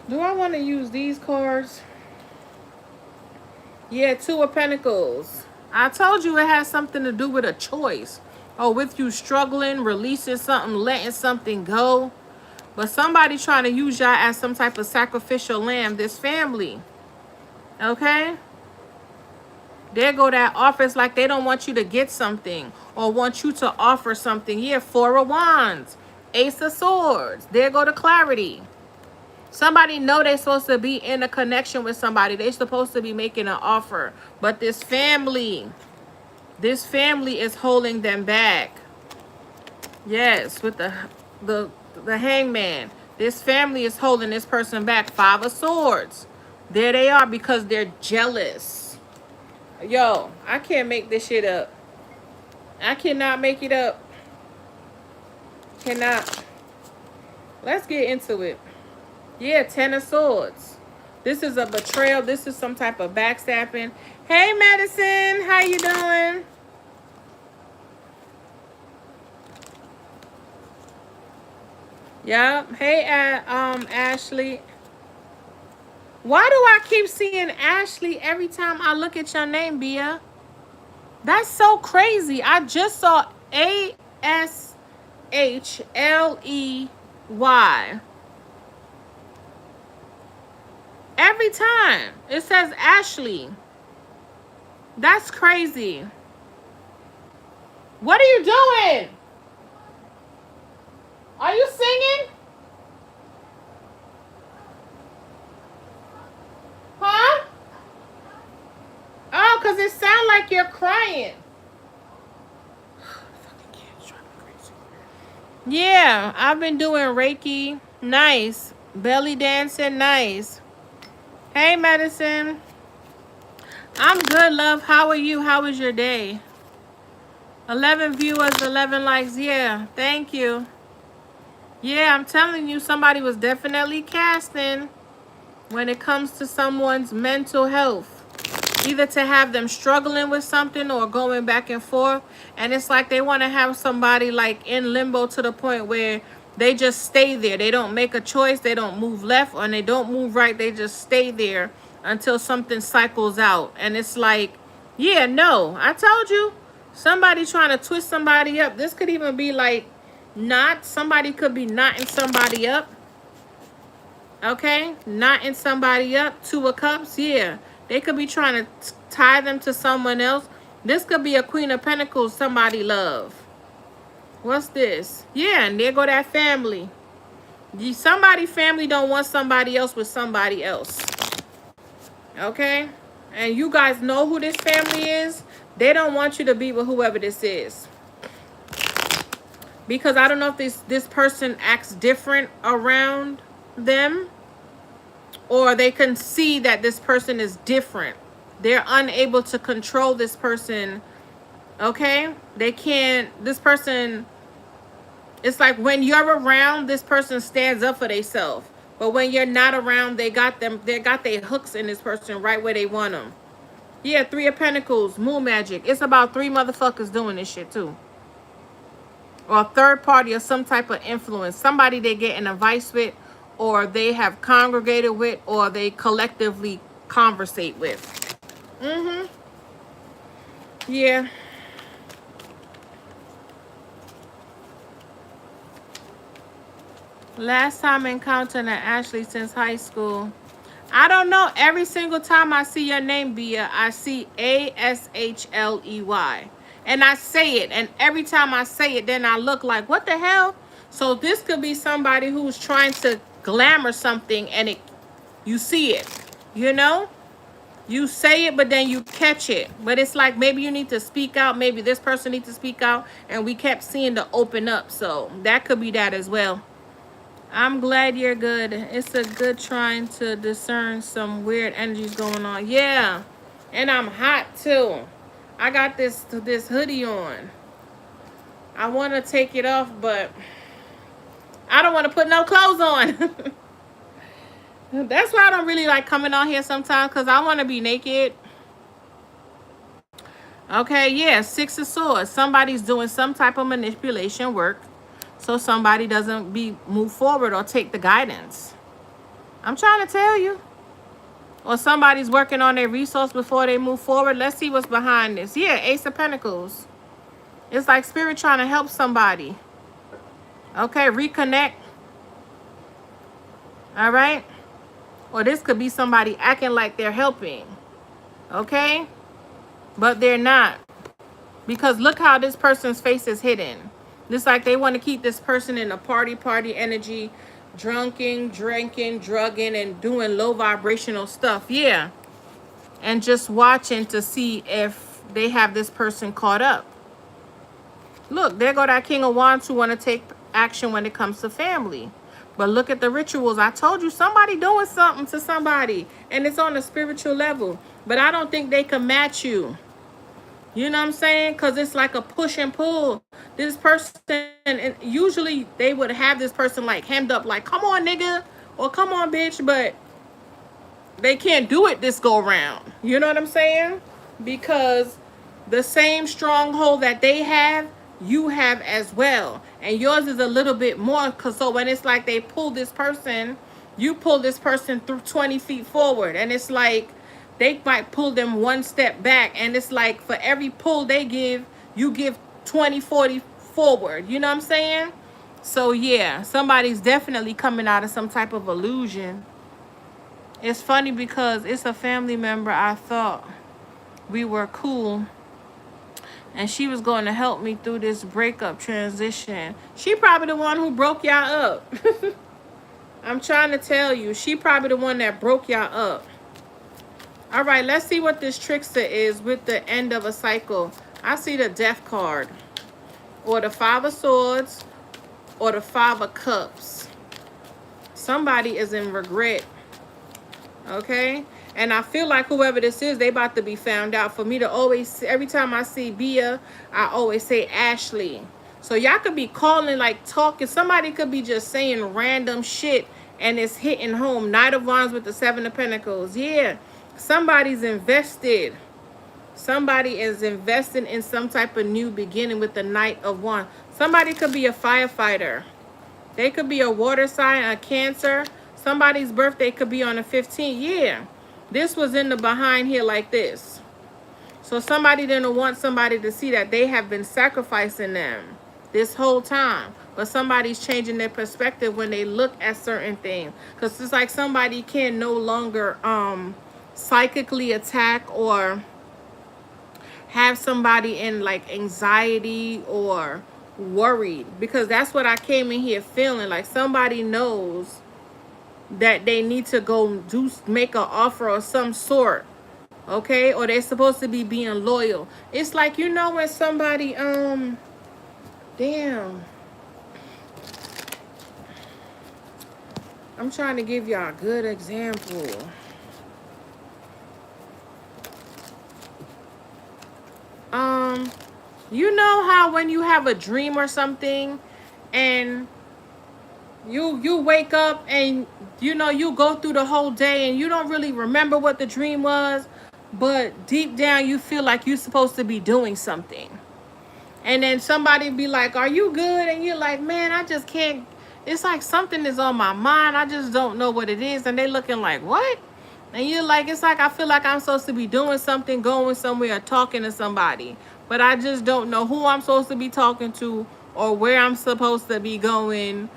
Do I want to use these cards? Yeah, Two of Pentacles. I told you it has something to do with a choice. Or with you struggling, releasing something, letting something go. But somebody trying to use y'all as some type of sacrificial lamb, this family. Okay? There go that offer. Like they don't want you to get something or want you to offer something. Yeah, Four of Wands, Ace of Swords. There go the clarity. Somebody know they're supposed to be in a connection with somebody. They're supposed to be making an offer. But this family is holding them back. Yes, with the hangman. This family is holding this person back. Five of Swords. There they are, because they're jealous. Yo, I can't make this shit up. I cannot make it up. Cannot. Let's get into it. Yeah, Ten of Swords. This is a betrayal. This is some type of backstabbing. Hey, Madison. How you doing? Yep. Hey, Ashley. Why do I keep seeing Ashley every time I look at your name, Bia? That's so crazy. I just saw ASHLEY. Every time it says Ashley. That's crazy. What are you doing? Are you singing? Huh? because it sounds like you're crying. Yeah, I've been doing Reiki. Nice. Belly dancing. Nice. Hey, Medicine. I'm good, love. How are you? How was your day? 11 viewers, 11 likes. Yeah, thank you. Yeah, I'm telling you, somebody was definitely casting when it comes to someone's mental health. Either to have them struggling with something or going back and forth. And it's like they want to have somebody like in limbo to the point where they just stay there. They don't make a choice. They don't move left or they don't move right. They just stay there until something cycles out. And it's like, yeah, no, I told you. Somebody trying to twist somebody up. This could even be like somebody could be knotting somebody up. Okay, knotting somebody up. 2 of Cups, yeah. They could be trying to tie them to someone else. This could be a Queen of Pentacles somebody love. What's this? Yeah, and there go that family. Somebody family don't want somebody else with somebody else. Okay? And you guys know who this family is. They don't want you to be with whoever this is. Because I don't know if this person acts different around them. Or they can see that this person is different. They're unable to control this person. Okay? They can't. This person, it's like when you're around, this person stands up for themselves. But when you're not around, they got their hooks in this person right where they want them. Yeah, 3 of Pentacles, Moon Magic. It's about 3 motherfuckers doing this shit too. Or a third party or some type of influence. Somebody they get in a vice with, or they have congregated with, or they collectively conversate with. Yeah. Last time encountering Ashley since high school. I don't know. Every single time I see your name, Bia, I see Ashley. And I say it. And every time I say it, then I look like, what the hell? So this could be somebody who's trying to glamour something and you see it. You know? You say it, but then you catch it. But it's like maybe you need to speak out. Maybe this person needs to speak out. And we kept seeing the open up. So that could be that as well. I'm glad you're good. It's a good trying to discern some weird energies going on. Yeah. And I'm hot too. I got this hoodie on. I want to take it off, but I don't want to put no clothes on. That's why I don't really like coming on here sometimes, because I want to be naked. Okay, yeah, 6 of Swords. Somebody's doing some type of manipulation work. So somebody doesn't move forward or take the guidance. I'm trying to tell you. Or somebody's working on their resource before they move forward. Let's see what's behind this. Yeah, Ace of Pentacles. It's like Spirit trying to help somebody. Okay, reconnect. All right. Or this could be somebody acting like they're helping. Okay. But they're not. Because look how this person's face is hidden. It's like they want to keep this person in a party energy, drinking, drugging, and doing low vibrational stuff. Yeah. And just watching to see if they have this person caught up. Look, there go that King of Wands who want to take action when it comes to family. But look at the rituals. I told you somebody doing something to somebody. And it's on a spiritual level. But I don't think they can match you. You know what I'm saying? Because it's like a push and pull. This person, and usually they would have this person like hemmed up like, come on, nigga, or come on, bitch. But they can't do it this go around. You know what I'm saying? Because the same stronghold that they have, you have as well. And yours is a little bit more. So when it's like they pull this person, you pull this person through 20 feet forward. And it's like, they might pull them 1 step back. And it's like for every pull they give, you give 20, 40 forward. You know what I'm saying? So yeah, somebody's definitely coming out of some type of illusion. It's funny because it's a family member. I thought we were cool. And she was going to help me through this breakup transition. She probably the one who broke y'all up. I'm trying to tell you. She probably the one that broke y'all up. All right, let's see what this trickster is with the end of a cycle. I see the death card, or the Five of Swords, or the Five of Cups. Somebody is in regret, okay? And I feel like whoever this is, they about to be found out. For me to always, every time I see Bia, I always say Ashley. So y'all could be calling, like talking. Somebody could be just saying random shit and it's hitting home. Knight of Wands with the Seven of Pentacles. Yeah, somebody's invested. Somebody is investing in some type of new beginning with the Knight of Wands. Somebody could be a firefighter. They could be a water sign, a Cancer. Somebody's birthday could be on the 15th. Yeah. This was in the behind here like this. So somebody didn't want somebody to see that they have been sacrificing them this whole time. But somebody's changing their perspective when they look at certain things. Because it's like somebody can no longer psychically attack or have somebody in like anxiety or worried, because that's what I came in here feeling. Like somebody knows that they need to go make an offer of some sort, okay? Or they're supposed to be being loyal. It's like, you know, when somebody damn, I'm trying to give y'all a good example. You know how when you have a dream or something and you wake up and you know you go through the whole day and you don't really remember what the dream was, but deep down you feel like you're supposed to be doing something. And then somebody be like, "Are you good?" And you're like, "Man, I just can't. It's like something is on my mind. I just don't know what it is." And they looking like, "What?" And you're like, "It's like I feel like I'm supposed to be doing something, going somewhere, talking to somebody, but I just don't know who I'm supposed to be talking to or where I'm supposed to be going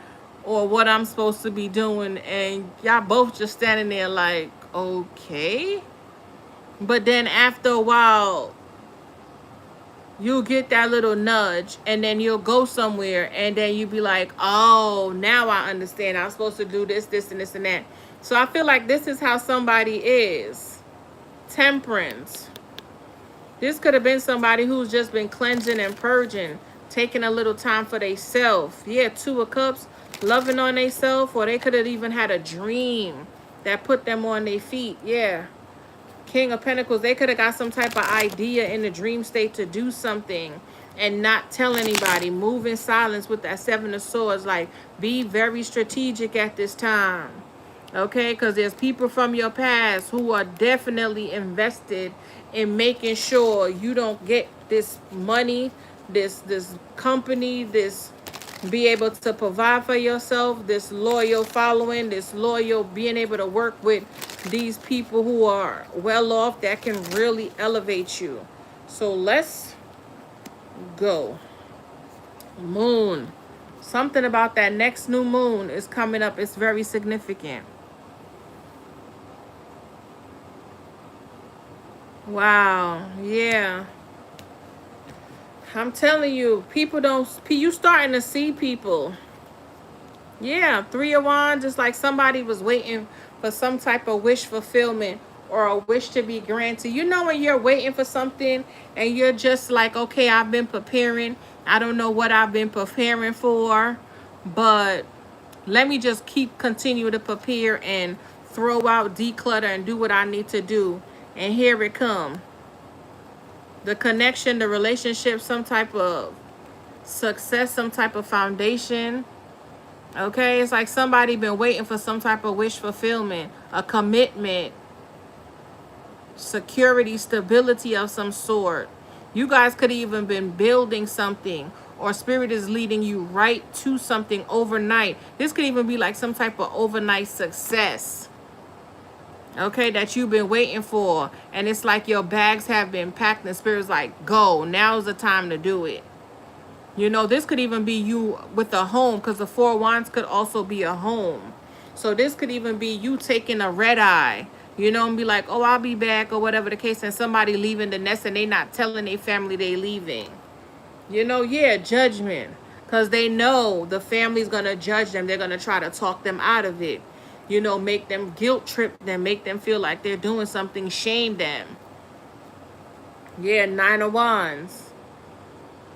or what I'm supposed to be doing." And y'all both just standing there like, "Okay." But then after a while, you'll get that little nudge and then you'll go somewhere and then you'll be like, "Oh, now I understand. I'm supposed to do this, this, and this, and that." So I feel like this is how somebody is. Temperance. This could have been somebody who's just been cleansing and purging, taking a little time for themselves. Yeah, Two of Cups, loving on themselves, or they could have even had a dream that put them on their feet. Yeah. King of Pentacles, they could have got some type of idea in the dream state to do something and not tell anybody. Move in silence with that Seven of Swords. Like, be very strategic at this time. Okay, because there's people from your past who are definitely invested in making sure you don't get this money, this company, this be able to provide for yourself, this loyal following, this loyal being able to work with these people who are well off that can really elevate you. So let's go. Moon. Something about that next new moon is coming up. It's very significant. Wow. Yeah. I'm telling you, people don't, you starting to see people. Yeah, Three of Wands, just like somebody was waiting for some type of wish fulfillment or a wish to be granted. You know when you're waiting for something and you're just like, okay, I've been preparing. I don't know what I've been preparing for, but let me just continue to prepare and throw out, declutter, and do what I need to do. And here it comes. The connection, the relationship, some type of success, some type of foundation. Okay, it's like somebody been waiting for some type of wish fulfillment, a commitment, security, stability of some sort. You guys could have even been building something, or spirit is leading you right to something overnight. This could even be like some type of overnight success, okay, that you've been waiting for. And it's like your bags have been packed and spirit's like, go, now's the time to do it. You know, this could even be you with a home, because the Four of Wands could also be a home. So this could even be you taking a red eye, you know, and be like, oh, I'll be back, or whatever the case, and somebody leaving the nest and they not telling their family they leaving. You know, yeah, judgment, because they know the family's going to judge them. They're going to try to talk them out of it. you know, make them guilt trip them, make them feel like they're doing something, shame them. Yeah, 9 of Wands.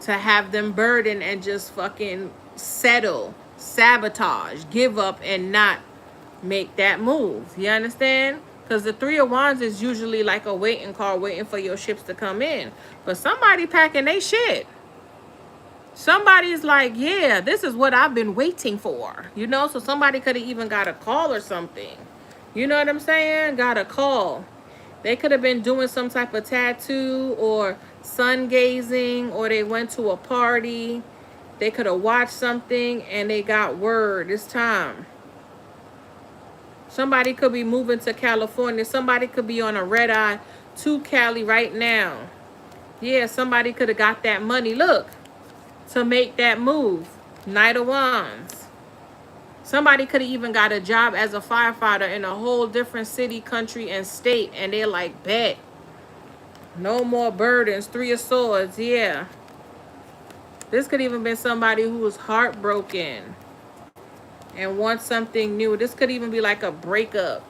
To have them burden and just fucking settle, sabotage, give up, and not make that move. You understand? Because the 3 of Wands is usually like a waiting card, waiting for your ships to come in. But somebody packing they shit. Somebody's like, yeah, this is what I've been waiting for. You know, so somebody could have even got a call or something. You know what I'm saying? Got a call. They could have been doing some type of tattoo or sun gazing, or they went to a party. They could have watched something and they got word. It's time. Somebody could be moving to California. Somebody could be on a red eye to Cali right now. Yeah, somebody could have got that money. Look, to make that move. Knight of Wands. Somebody could have even got a job as a firefighter in a whole different city, country, and state. And they're like, bet. No more burdens. 3 of Swords. Yeah. This could even been somebody who was heartbroken and wants something new. This could even be like a breakup.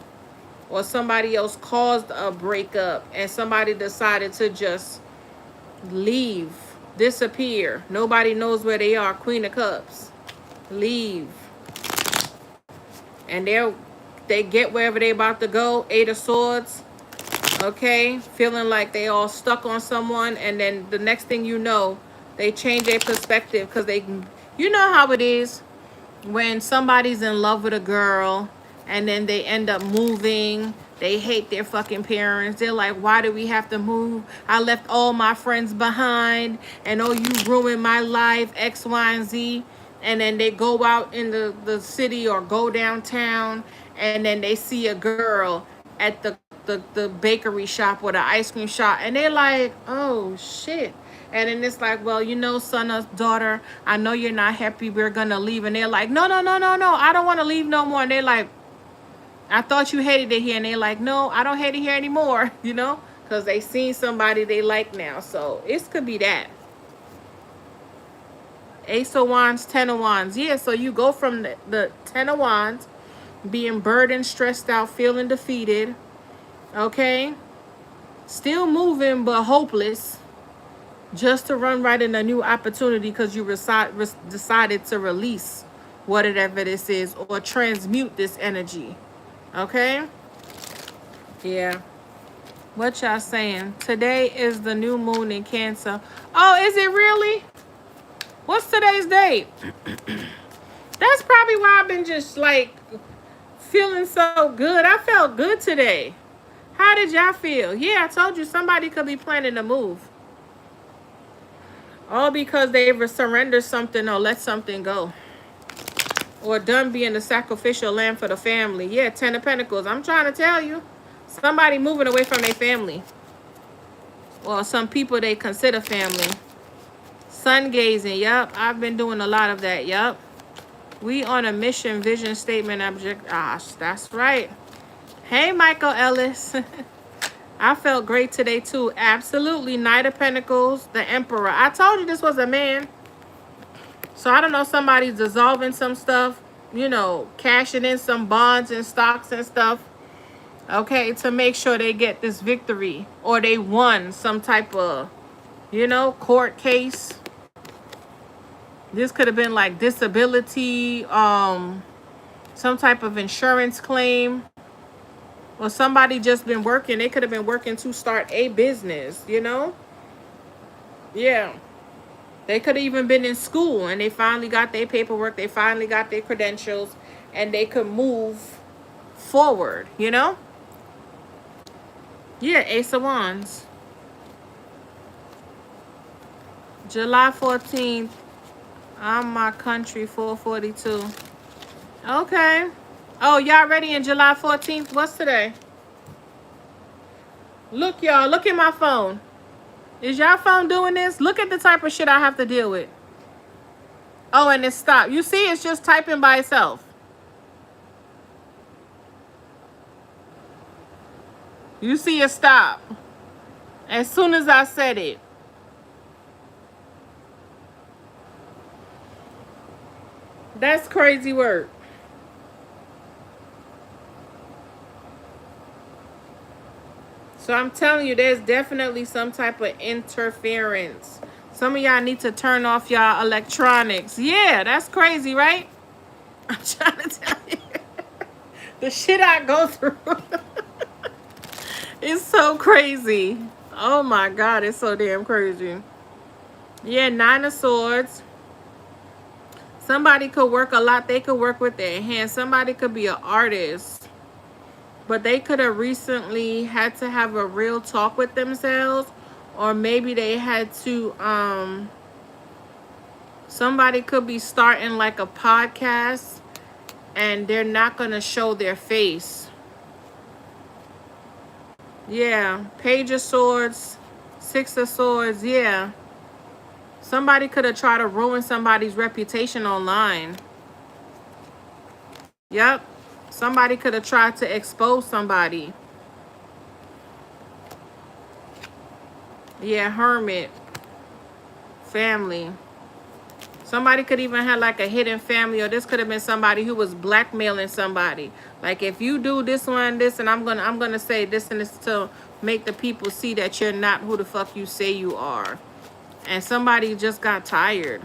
Or somebody else caused a breakup and somebody decided to just leave. Disappear. Nobody knows where they are. Queen of Cups. Leave. And they get wherever they about to go. 8 of Swords. Okay, feeling like they all stuck on someone, and then the next thing you know, they change their perspective because they, you know how it is when somebody's in love with a girl and then they end up moving. They hate their fucking parents. They're like, why do we have to move? I left all my friends behind, and oh, you ruined my life, X, Y, and Z. And then they go out in the city or go downtown, and then they see a girl at the bakery shop or the ice cream shop, and they're like, oh shit. And then it's like, well, you know, son or daughter, I know you're not happy, we're gonna leave. And they're like, no, I don't want to leave no more. And they're like, I thought you hated it here. And they're like, no, I don't hate it here anymore. You know, because they seen somebody they like now. So it could be that. Ace of Wands, 10 of Wands. Yeah, so you go from the 10 of Wands, being burdened, stressed out, feeling defeated. Okay, still moving but hopeless, just to run right in a new opportunity because you decided to release whatever this is or transmute this energy. Okay, yeah. What y'all saying? Today is the new moon in Cancer. Oh, is it really? What's today's date? That's probably why I've been just like feeling so good. I felt good today. How did y'all feel? Yeah, I told you somebody could be planning a move. All because they surrendered something or let something go. Or done being the sacrificial lamb for the family. Yeah, 10 of Pentacles. I'm trying to tell you. Somebody moving away from their family. Or some people they consider family. Sun gazing. Yup, I've been doing a lot of that. Yup. We on a mission, vision, statement, object. Ah, that's right. Hey, Michael Ellis. I felt great today, too. Absolutely. Knight of Pentacles, the Emperor. I told you this was a man. So, I don't know, somebody's dissolving some stuff. You know, cashing in some bonds and stocks and stuff. Okay, to make sure they get this victory. Or they won some type of, you know, court case. This could have been like disability, some type of insurance claim. Or somebody just been working. They could have been working to start a business, you know? Yeah. They could have even been in school and they finally got their paperwork. They finally got their credentials and they could move forward, you know? Yeah, Ace of Wands. July 14th. I'm my country, 442. Okay. Oh, y'all ready in July 14th? What's today? Look, y'all. Look at my phone. Is y'all phone doing this? Look at the type of shit I have to deal with. Oh, and it stopped. You see, it's just typing by itself. You see it stop. As soon as I said it. That's crazy work. So I'm telling you, there's definitely some type of interference. Some of y'all need to turn off y'all electronics. Yeah, that's crazy, right? I'm trying to tell you. The shit I go through. It's so crazy. Oh my God, it's so damn crazy. Yeah, 9 of Swords. Somebody could work a lot. They could work with their hands. Somebody could be an artist. But they could have recently had to have a real talk with themselves. Or maybe they had to, somebody could be starting like a podcast. And they're not going to show their face. Yeah, Page of Swords, 6 of Swords, yeah. Somebody could have tried to ruin somebody's reputation online. Yep. Somebody could have tried to expose somebody. Yeah, Hermit. Family. Somebody could even have like a hidden family, or this could have been somebody who was blackmailing somebody. Like, if you do this one, this, and I'm gonna say this and this to make the people see that you're not who the fuck you say you are. And somebody just got tired.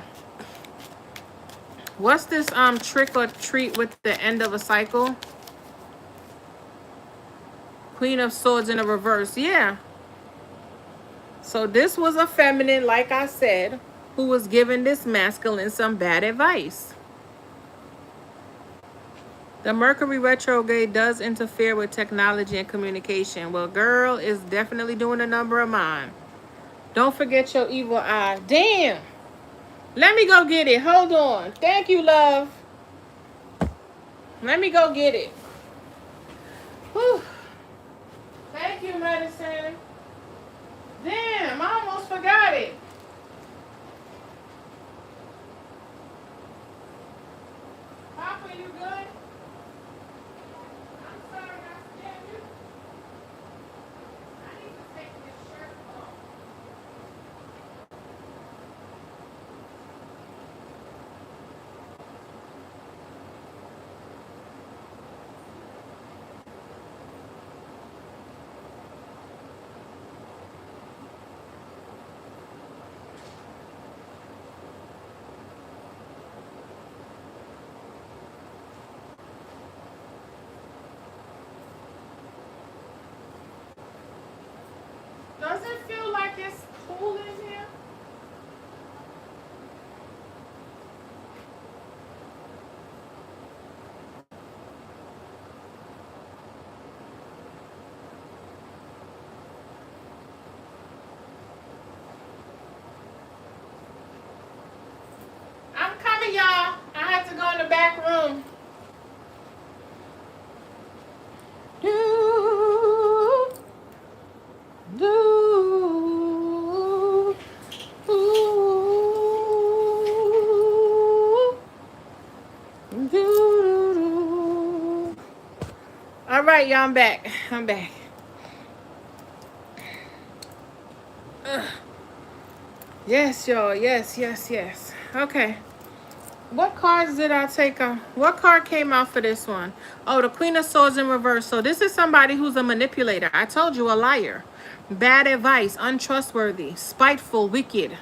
What's this trick or treat with the end of a cycle? Queen of Swords in a reverse. Yeah. So this was a feminine, like I said, who was giving this masculine some bad advice. The Mercury retrograde does interfere with technology and communication. Well, girl is definitely doing a number of mine. Don't forget your evil eye. Damn. Let me go get it. Hold on. Thank you, love. Let me go get it. Whew. Thank you, medicine. Damn, I almost forgot it. Papa, you good? I'm sorry I scared you. I need to take this shirt off. Does it feel like it's cool in here? I'm coming, y'all. I have to go in the back room. Do, do, do, do. All right, y'all, I'm back. I'm back. Ugh. Yes, y'all. Yes, yes, yes. Okay. What cards did I take on? What card came out for this one? Oh, the Queen of Swords in reverse. So this is somebody who's a manipulator. I told you, a liar. Bad advice, untrustworthy, spiteful, wicked.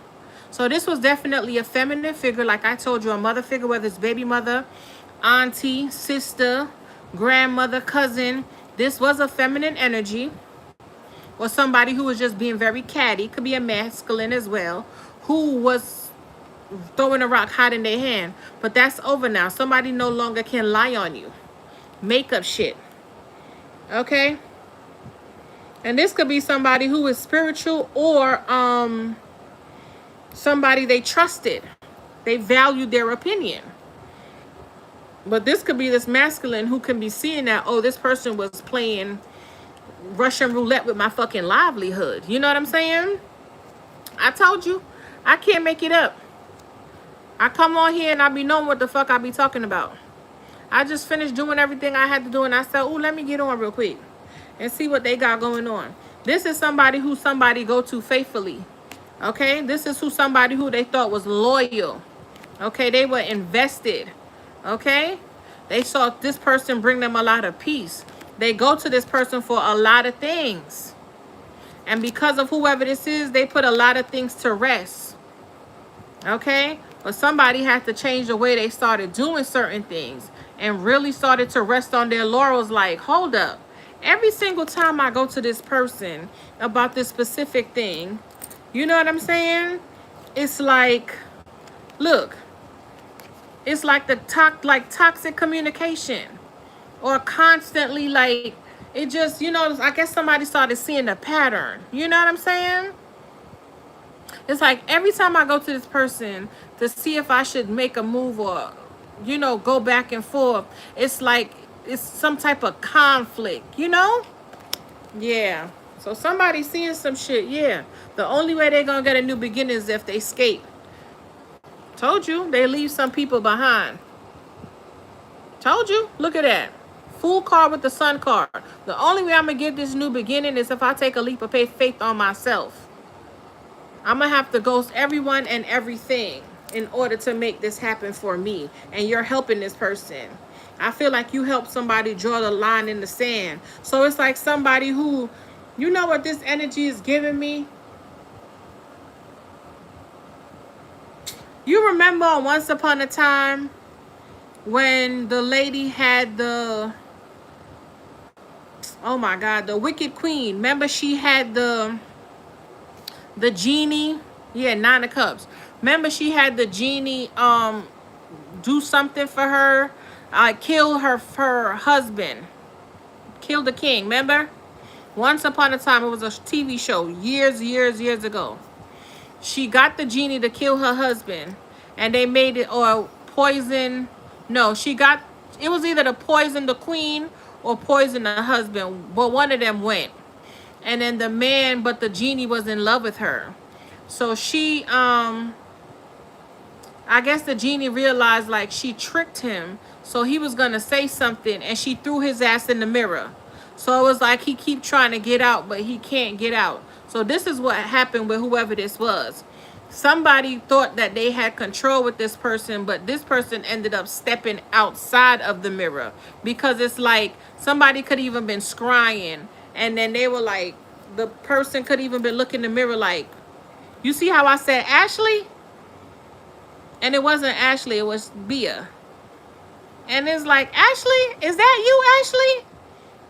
So this was definitely a feminine figure, like I told you, a mother figure, whether it's baby mother, auntie, sister, grandmother, cousin. This was a feminine energy. Or somebody who was just being very catty. Could be a masculine as well. Who was throwing a rock hot in their hand. But that's over now. Somebody no longer can lie on you. Make up shit. Okay? And this could be somebody who is spiritual, or somebody they trusted. They valued their opinion. But this could be this masculine who can be seeing that, oh, this person was playing Russian roulette with my fucking livelihood. You know what I'm saying? I told you. I can't make it up. I come on here and I be knowing what the fuck I be talking about. I just finished doing everything I had to do, and I said, oh, let me get on real quick and see what they got going on. This is somebody who somebody go to faithfully. Okay? This is somebody who they thought was loyal. Okay? They were invested. Okay? They saw this person bring them a lot of peace. They go to this person for a lot of things. And because of whoever this is, they put a lot of things to rest. Okay? But somebody had to change the way they started doing certain things and really started to rest on their laurels like, hold up. Every single time I go to this person about this specific thing, you know what I'm saying? It's like, look, it's like the toxic communication, or constantly like, it just, you know, I guess somebody started seeing the pattern. You know what I'm saying? It's like every time I go to this person to see if I should make a move or, you know, go back and forth, it's like it's some type of conflict, you know? Yeah. So somebody's seeing some shit, yeah. The only way they're going to get a new beginning is if they escape. Told you, they leave some people behind. Told you, look at that. Fool card with the sun card. The only way I'm going to get this new beginning is if I take a leap of faith on myself. I'm going to have to ghost everyone and everything in order to make this happen for me. And you're helping this person. I feel like you helped somebody draw the line in the sand. So it's like somebody who, you know what this energy is giving me? You remember on Once Upon a Time when the lady had the, oh my God, the Wicked Queen. Remember she had the genie? Yeah, 9 of Cups. Remember she had the genie do something for her? Kill her husband. Kill the king, remember? Once Upon a Time, it was a TV show years ago. She got the genie to kill her husband, and they made it, or poison. No, she got, it was either to poison the queen or poison the husband, but one of them went. And then the man, but the genie was in love with her. So she, I guess the genie realized like she tricked him. So he was going to say something, and she threw his ass in the mirror. So it was like he keep trying to get out, but he can't get out. So this is what happened with whoever this was. Somebody thought that they had control with this person, but this person ended up stepping outside of the mirror. Because it's like somebody could even been scrying, and then they were like, the person could even been looking in the mirror like, you see how I said Ashley? And it wasn't Ashley, it was Bia. And it's like, Ashley? Is that you, Ashley?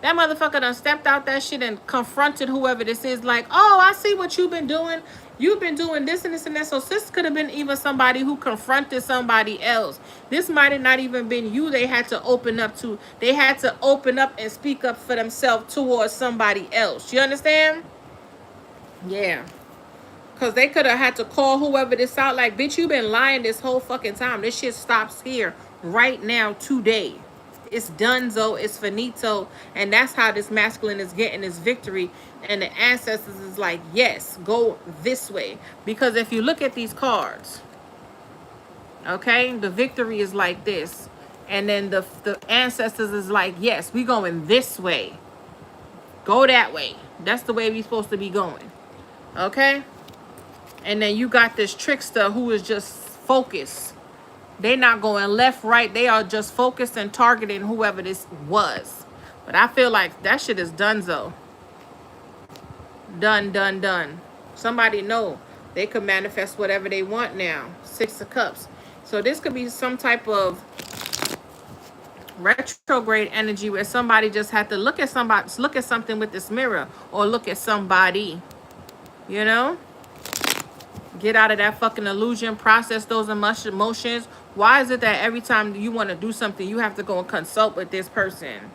That motherfucker done stepped out that shit and confronted whoever this is like, oh, I see what you've been doing. You've been doing this and this and that. So this could have been even somebody who confronted somebody else. This might have not even been you they had to open up to. They had to open up and speak up for themselves towards somebody else. You understand? Yeah. Because they could have had to call whoever this out like, bitch, you've been lying this whole fucking time. This shit stops here right now today. It's donezo, it's finito, and that's how this masculine is getting his victory. And the ancestors is like, yes, go this way. Because if you look at these cards, okay, the victory is like this. And then the ancestors is like, yes, we going this way. Go that way. That's the way we supposed to be going. Okay? And then you got this trickster who is just focused. They're not going left, right. They are just focused and targeting whoever this was. But I feel like that shit is donezo. Done. Somebody know they could manifest whatever they want now. 6 of Cups. So this could be some type of retrograde energy where somebody just had to look at something with this mirror, or look at somebody, you know? Get out of that fucking illusion. Process those emotions. Why is it that every time you want to do something, you have to go and consult with this person?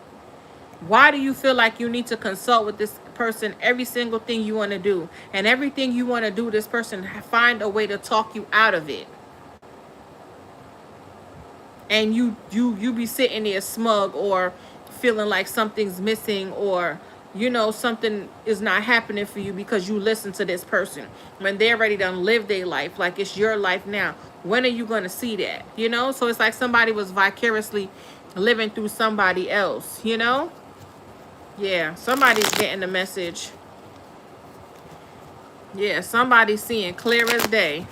Why do you feel like you need to consult with this person every single thing you want to do? And everything you want to do, this person find a way to talk you out of it. And you be sitting there smug, or feeling like something's missing, or you know something is not happening for you because you listen to this person when they're already done live their life like it's your life now. When are you going to see that? You know, so it's like somebody was vicariously living through somebody else, you know? Yeah, somebody's getting the message. Yeah, somebody's seeing clear as day.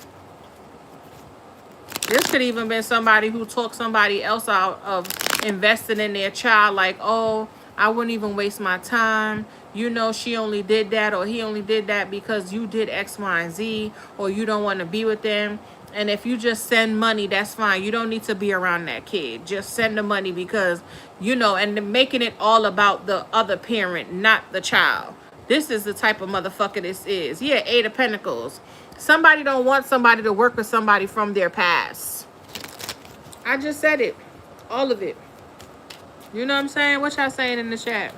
This could even been somebody who talked somebody else out of investing in their child. Like, oh, I wouldn't even waste my time. You know, she only did that or he only did that because you did X, Y, and Z, or you don't want to be with them. And if you just send money, that's fine. You don't need to be around that kid. Just send the money because, you know, and making it all about the other parent, not the child. This is the type of motherfucker this is. Yeah, Eight of Pentacles. Somebody don't want somebody to work with somebody from their past. I just said it. All of it. You know what I'm saying? What y'all saying in the chat?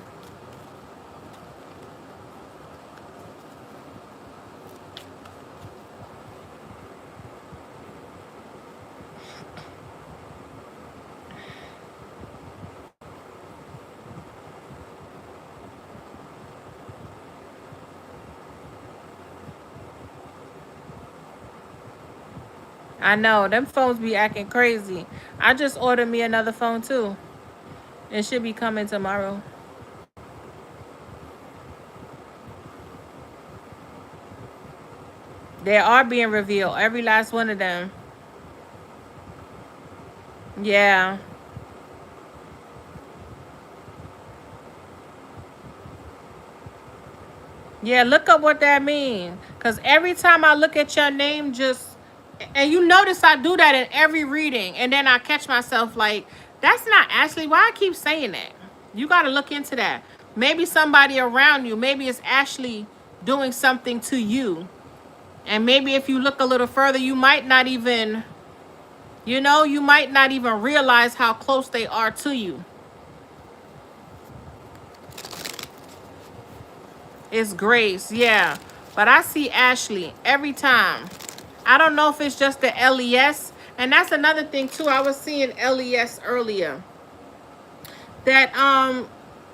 I know. Them phones be acting crazy. I just ordered me another phone too. It should be coming tomorrow. They are being revealed. Every last one of them. Yeah. Yeah, look up what that means. Because every time I look at your name, just... And you notice I do that in every reading. And then I catch myself like, that's not Ashley. Why I keep saying that? You got to look into that. Maybe somebody around you. Maybe it's Ashley doing something to you. And maybe if you look a little further, you might not even... You know, you might not even realize how close they are to you. It's Grace, yeah. But I see Ashley every time. I don't know if it's just the LES. And that's another thing too. I was seeing LES earlier. That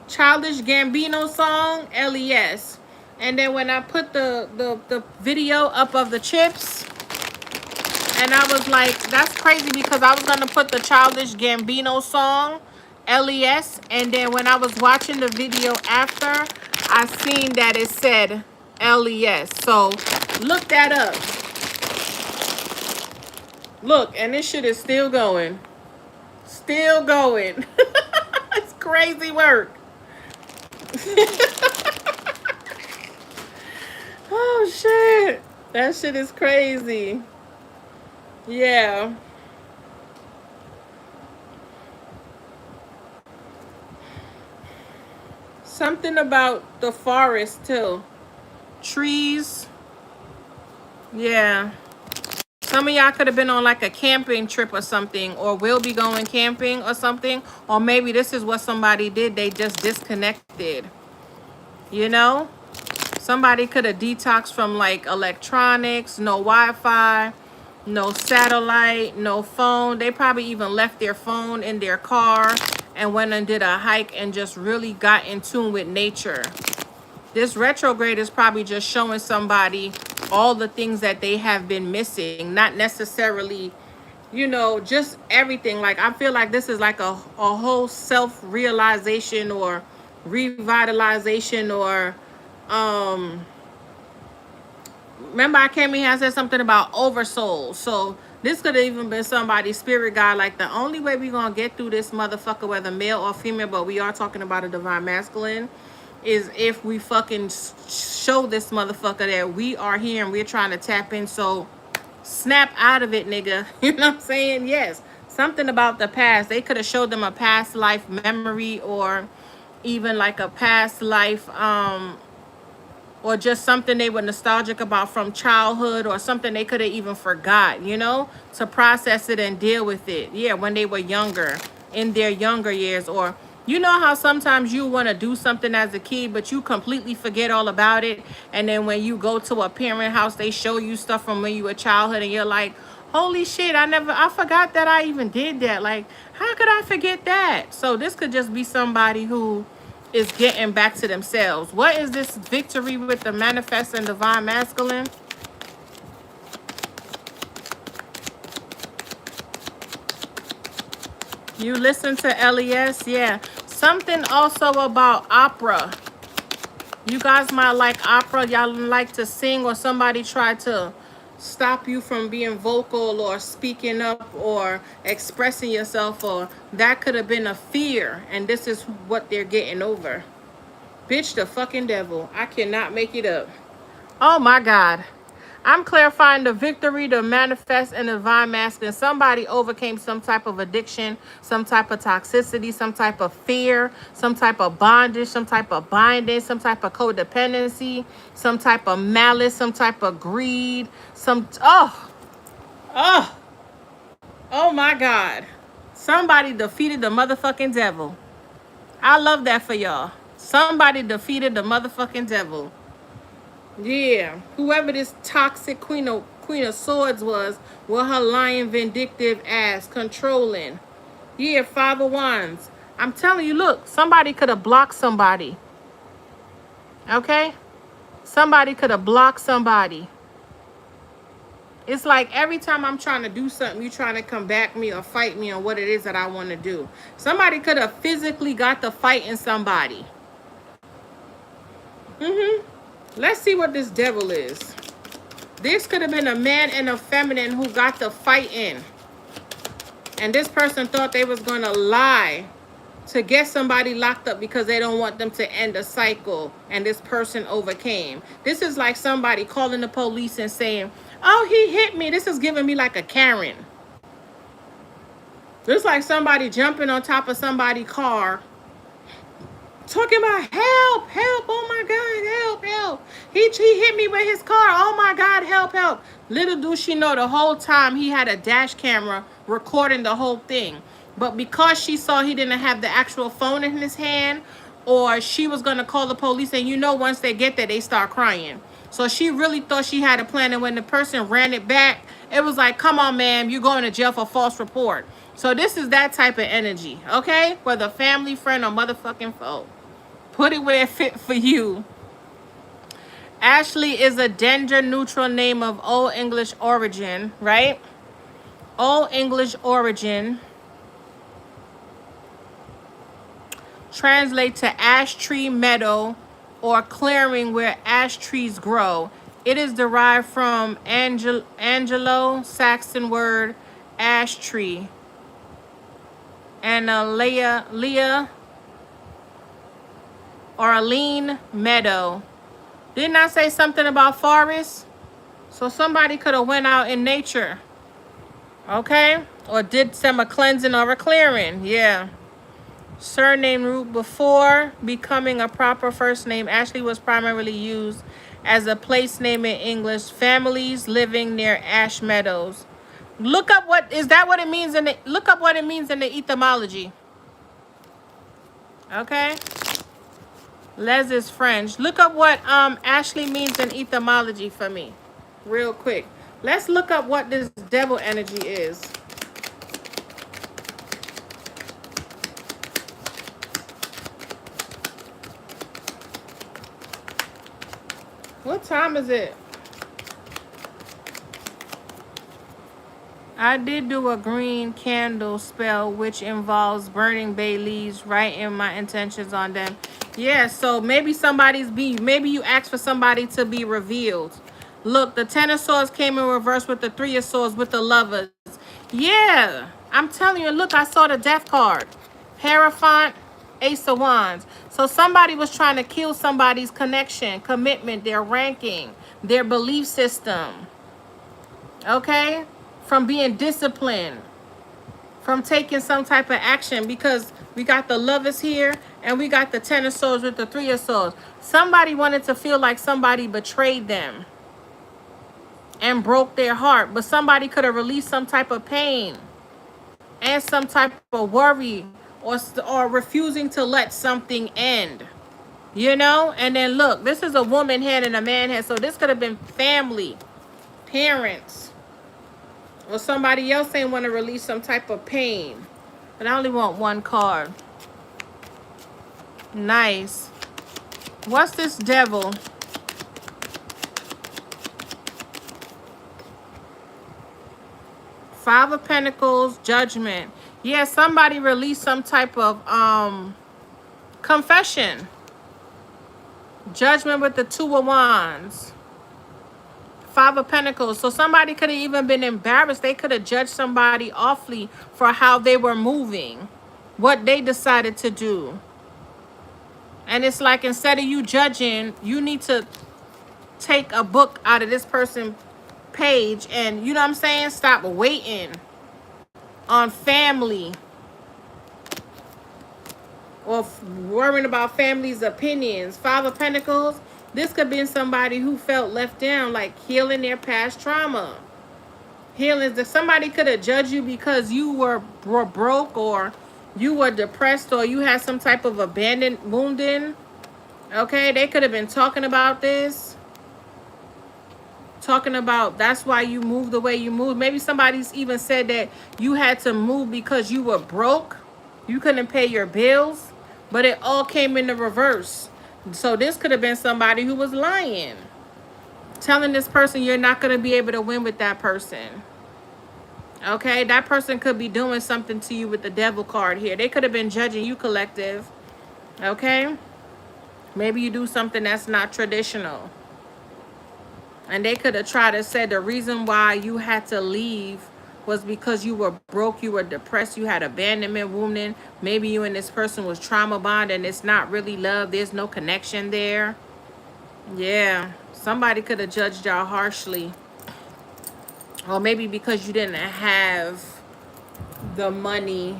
Childish Gambino song, LES. And then when I put the video up of the chips, and I was like, that's crazy because I was going to put the Childish Gambino song, LES. And then when I was watching the video after, I seen that it said LES. So look that up. Look, and this shit is still going. Still going. It's crazy work. Oh, shit. That shit is crazy. Yeah. Something about the forest, too. Trees. Yeah. Some of y'all could have been on like a camping trip or something, or will be going camping or something. Or maybe this is what somebody did. They just disconnected. You know? Somebody could have detoxed from like electronics, no Wi-Fi, no satellite, no phone. They probably even left their phone in their car and went and did a hike and just really got in tune with nature. This retrograde is probably just showing somebody all the things that they have been missing. Not necessarily, you know, just everything. Like, I feel like this is like a whole self-realization or revitalization or... remember I came in here and said something about oversoul. So this could have even been somebody's spirit guide. Like, the only way we gonna get through this motherfucker, whether male or female, but we are talking about a divine masculine, is if we fucking show this motherfucker that we are here and we're trying to tap in. So snap out of it, nigga. You know what I'm saying? Yes. Something about the past. They could have showed them a past life memory, or even like a past life or just something they were nostalgic about from childhood, or something they could have even forgot, you know, to process it and deal with it. Yeah, when they were younger, in their younger years. Or, you know how sometimes you want to do something as a kid, but you completely forget all about it. And then when you go to a parent house, they show you stuff from when you were a childhood, and you're like, holy shit, I forgot that I even did that. Like, how could I forget that? So this could just be somebody who is getting back to themselves. What is this victory with the manifest and divine masculine? You listen to LES? Yeah. Something also about opera. You guys might like opera. Y'all like to sing, or somebody tried to stop you from being vocal or speaking up or expressing yourself, or that could have been a fear, and this is what they're getting over. Bitch, the fucking devil. I cannot make it up. Oh my God. I'm clarifying the victory to manifest in the divine masculine. Somebody overcame some type of addiction, some type of toxicity, some type of fear, some type of bondage, some type of binding, some type of codependency, some type of malice, some type of greed, oh my God. Somebody defeated the motherfucking devil. I love that for y'all. Somebody defeated the motherfucking devil. Yeah, whoever this toxic queen of swords was, with her lying, vindictive ass, controlling. Yeah, 5 of wands. I'm telling you, look, somebody could have blocked somebody. Okay? Somebody could have blocked somebody. It's like every time I'm trying to do something, you trying to combat me or fight me on what it is that I want to do. Somebody could have physically got to fighting somebody. Let's see what this devil is. This could have been a man and a feminine who got the fighting. And this person thought they was going to lie to get somebody locked up because they don't want them to end a cycle. And this person overcame. This is like somebody calling the police and saying, oh, he hit me. This is giving me like a Karen. This is like somebody jumping on top of somebody's car, talking about help, help, oh my God, help, help. He hit me with his car, oh my God, help, help. Little do she know the whole time he had a dash camera recording the whole thing. But because she saw he didn't have the actual phone in his hand, or she was going to call the police, and you know once they get there, they start crying. So she really thought she had a plan, and when the person ran it back, it was like, come on, ma'am, you're going to jail for false report. So this is that type of energy, okay? Whether family, friend, or motherfucking foe. Put it where it fit for you. Ashley is a gender-neutral name of Old English origin, right? Old English origin. Translate to ash tree meadow or clearing where ash trees grow. It is derived from Anglo-Saxon word ash tree. And Leah or a lean meadow. Didn't I say something about forest? So somebody could have went out in nature. Okay? Or did some cleansing or a clearing. Yeah. Surname root before becoming a proper first name. Ashley was primarily used as a place name in English. Families living near ash meadows. Look up what is that what it means in the look up what it means in the etymology. Okay? Les is French. Look up what Ashley means in etymology for me. Real quick. Let's look up what this devil energy is. What time is it? I did do a green candle spell which involves burning bay leaves, writing my intentions on them. Yeah, so maybe maybe you asked for somebody to be revealed. Look, the 10 of swords came in reverse with the 3 of swords with the lovers. Yeah, I'm telling you, look, I saw the death card. Hierophant, Ace of Wands. So somebody was trying to kill somebody's connection, commitment, their ranking, their belief system. Okay? From being disciplined. From taking some type of action, because we got the lovers here and we got the 10 of swords with the 3 of swords. Somebody wanted to feel like somebody betrayed them and broke their heart, but somebody could have released some type of pain and some type of worry or refusing to let something end, you know. And then look, this is a woman head and a man head, so this could have been family, parents, or somebody else ain't want to release some type of pain. But I only want one card. Nice. What's this devil? Five of Pentacles, Judgment. Yeah, somebody released some type of confession. Judgment with the 2 of Wands. Five of Pentacles. So somebody could have even been embarrassed. They could have judged somebody awfully for how they were moving, what they decided to do. And it's like, instead of you judging, you need to take a book out of this person's page and, you know what I'm saying, stop waiting on family or worrying about family's opinions. Five of Pentacles. This could be somebody who felt left down, like healing their past trauma. Healing. That somebody could have judged you because you were broke, or you were depressed, or you had some type of abandoned wounding. Okay, they could have been talking about this. Talking about that's why you moved the way you moved. Maybe somebody's even said that you had to move because you were broke. You couldn't pay your bills. But it all came in the reverse. So this could have been somebody who was lying. Telling this person you're not going to be able to win with that person. Okay, that person could be doing something to you with the devil card here. They could have been judging you, collective. Okay? Maybe you do something that's not traditional. And they could have tried to say the reason why you had to leave was because you were broke, you were depressed, you had abandonment wounding. Maybe you and this person was trauma bond and it's not really love. There's no connection there. Yeah. Somebody could have judged y'all harshly. Or maybe because you didn't have the money.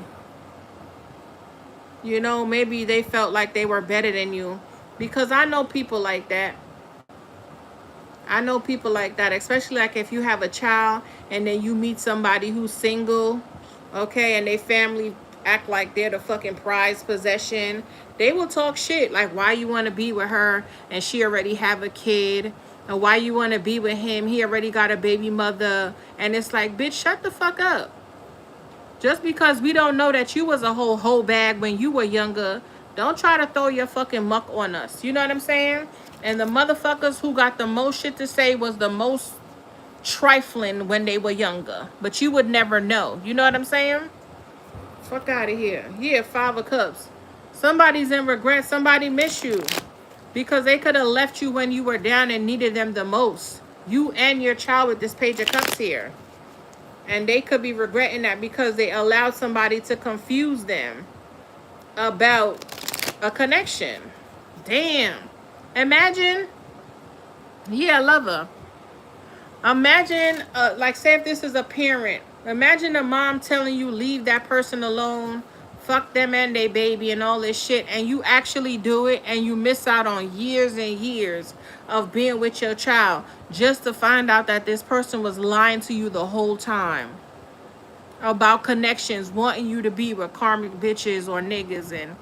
You know, maybe they felt like they were better than you. Because I know people like that. I know people like that, especially like if you have a child and then you meet somebody who's single, okay, and they family act like they're the fucking prized possession. They will talk shit like, why you want to be with her and she already have a kid, and why you want to be with him, he already got a baby mother. And it's like, bitch, shut the fuck up. Just because we don't know that you was a whole bag when you were younger, don't try to throw your fucking muck on us. You know what I'm saying? And the motherfuckers who got the most shit to say was the most trifling when they were younger. But you would never know. You know what I'm saying? Fuck out of here. Yeah, Five of Cups. Somebody's in regret. Somebody miss you. Because they could have left you when you were down and needed them the most. You and your child with this Page of Cups here. And they could be regretting that because they allowed somebody to confuse them about a connection. Damn. Imagine. Yeah, lover. Imagine, like, say if this is a parent. Imagine a mom telling you leave that person alone, fuck them and their baby and all this shit, and you actually do it and you miss out on years and years of being with your child just to find out that this person was lying to you the whole time about connections, wanting you to be with karmic bitches or niggas, and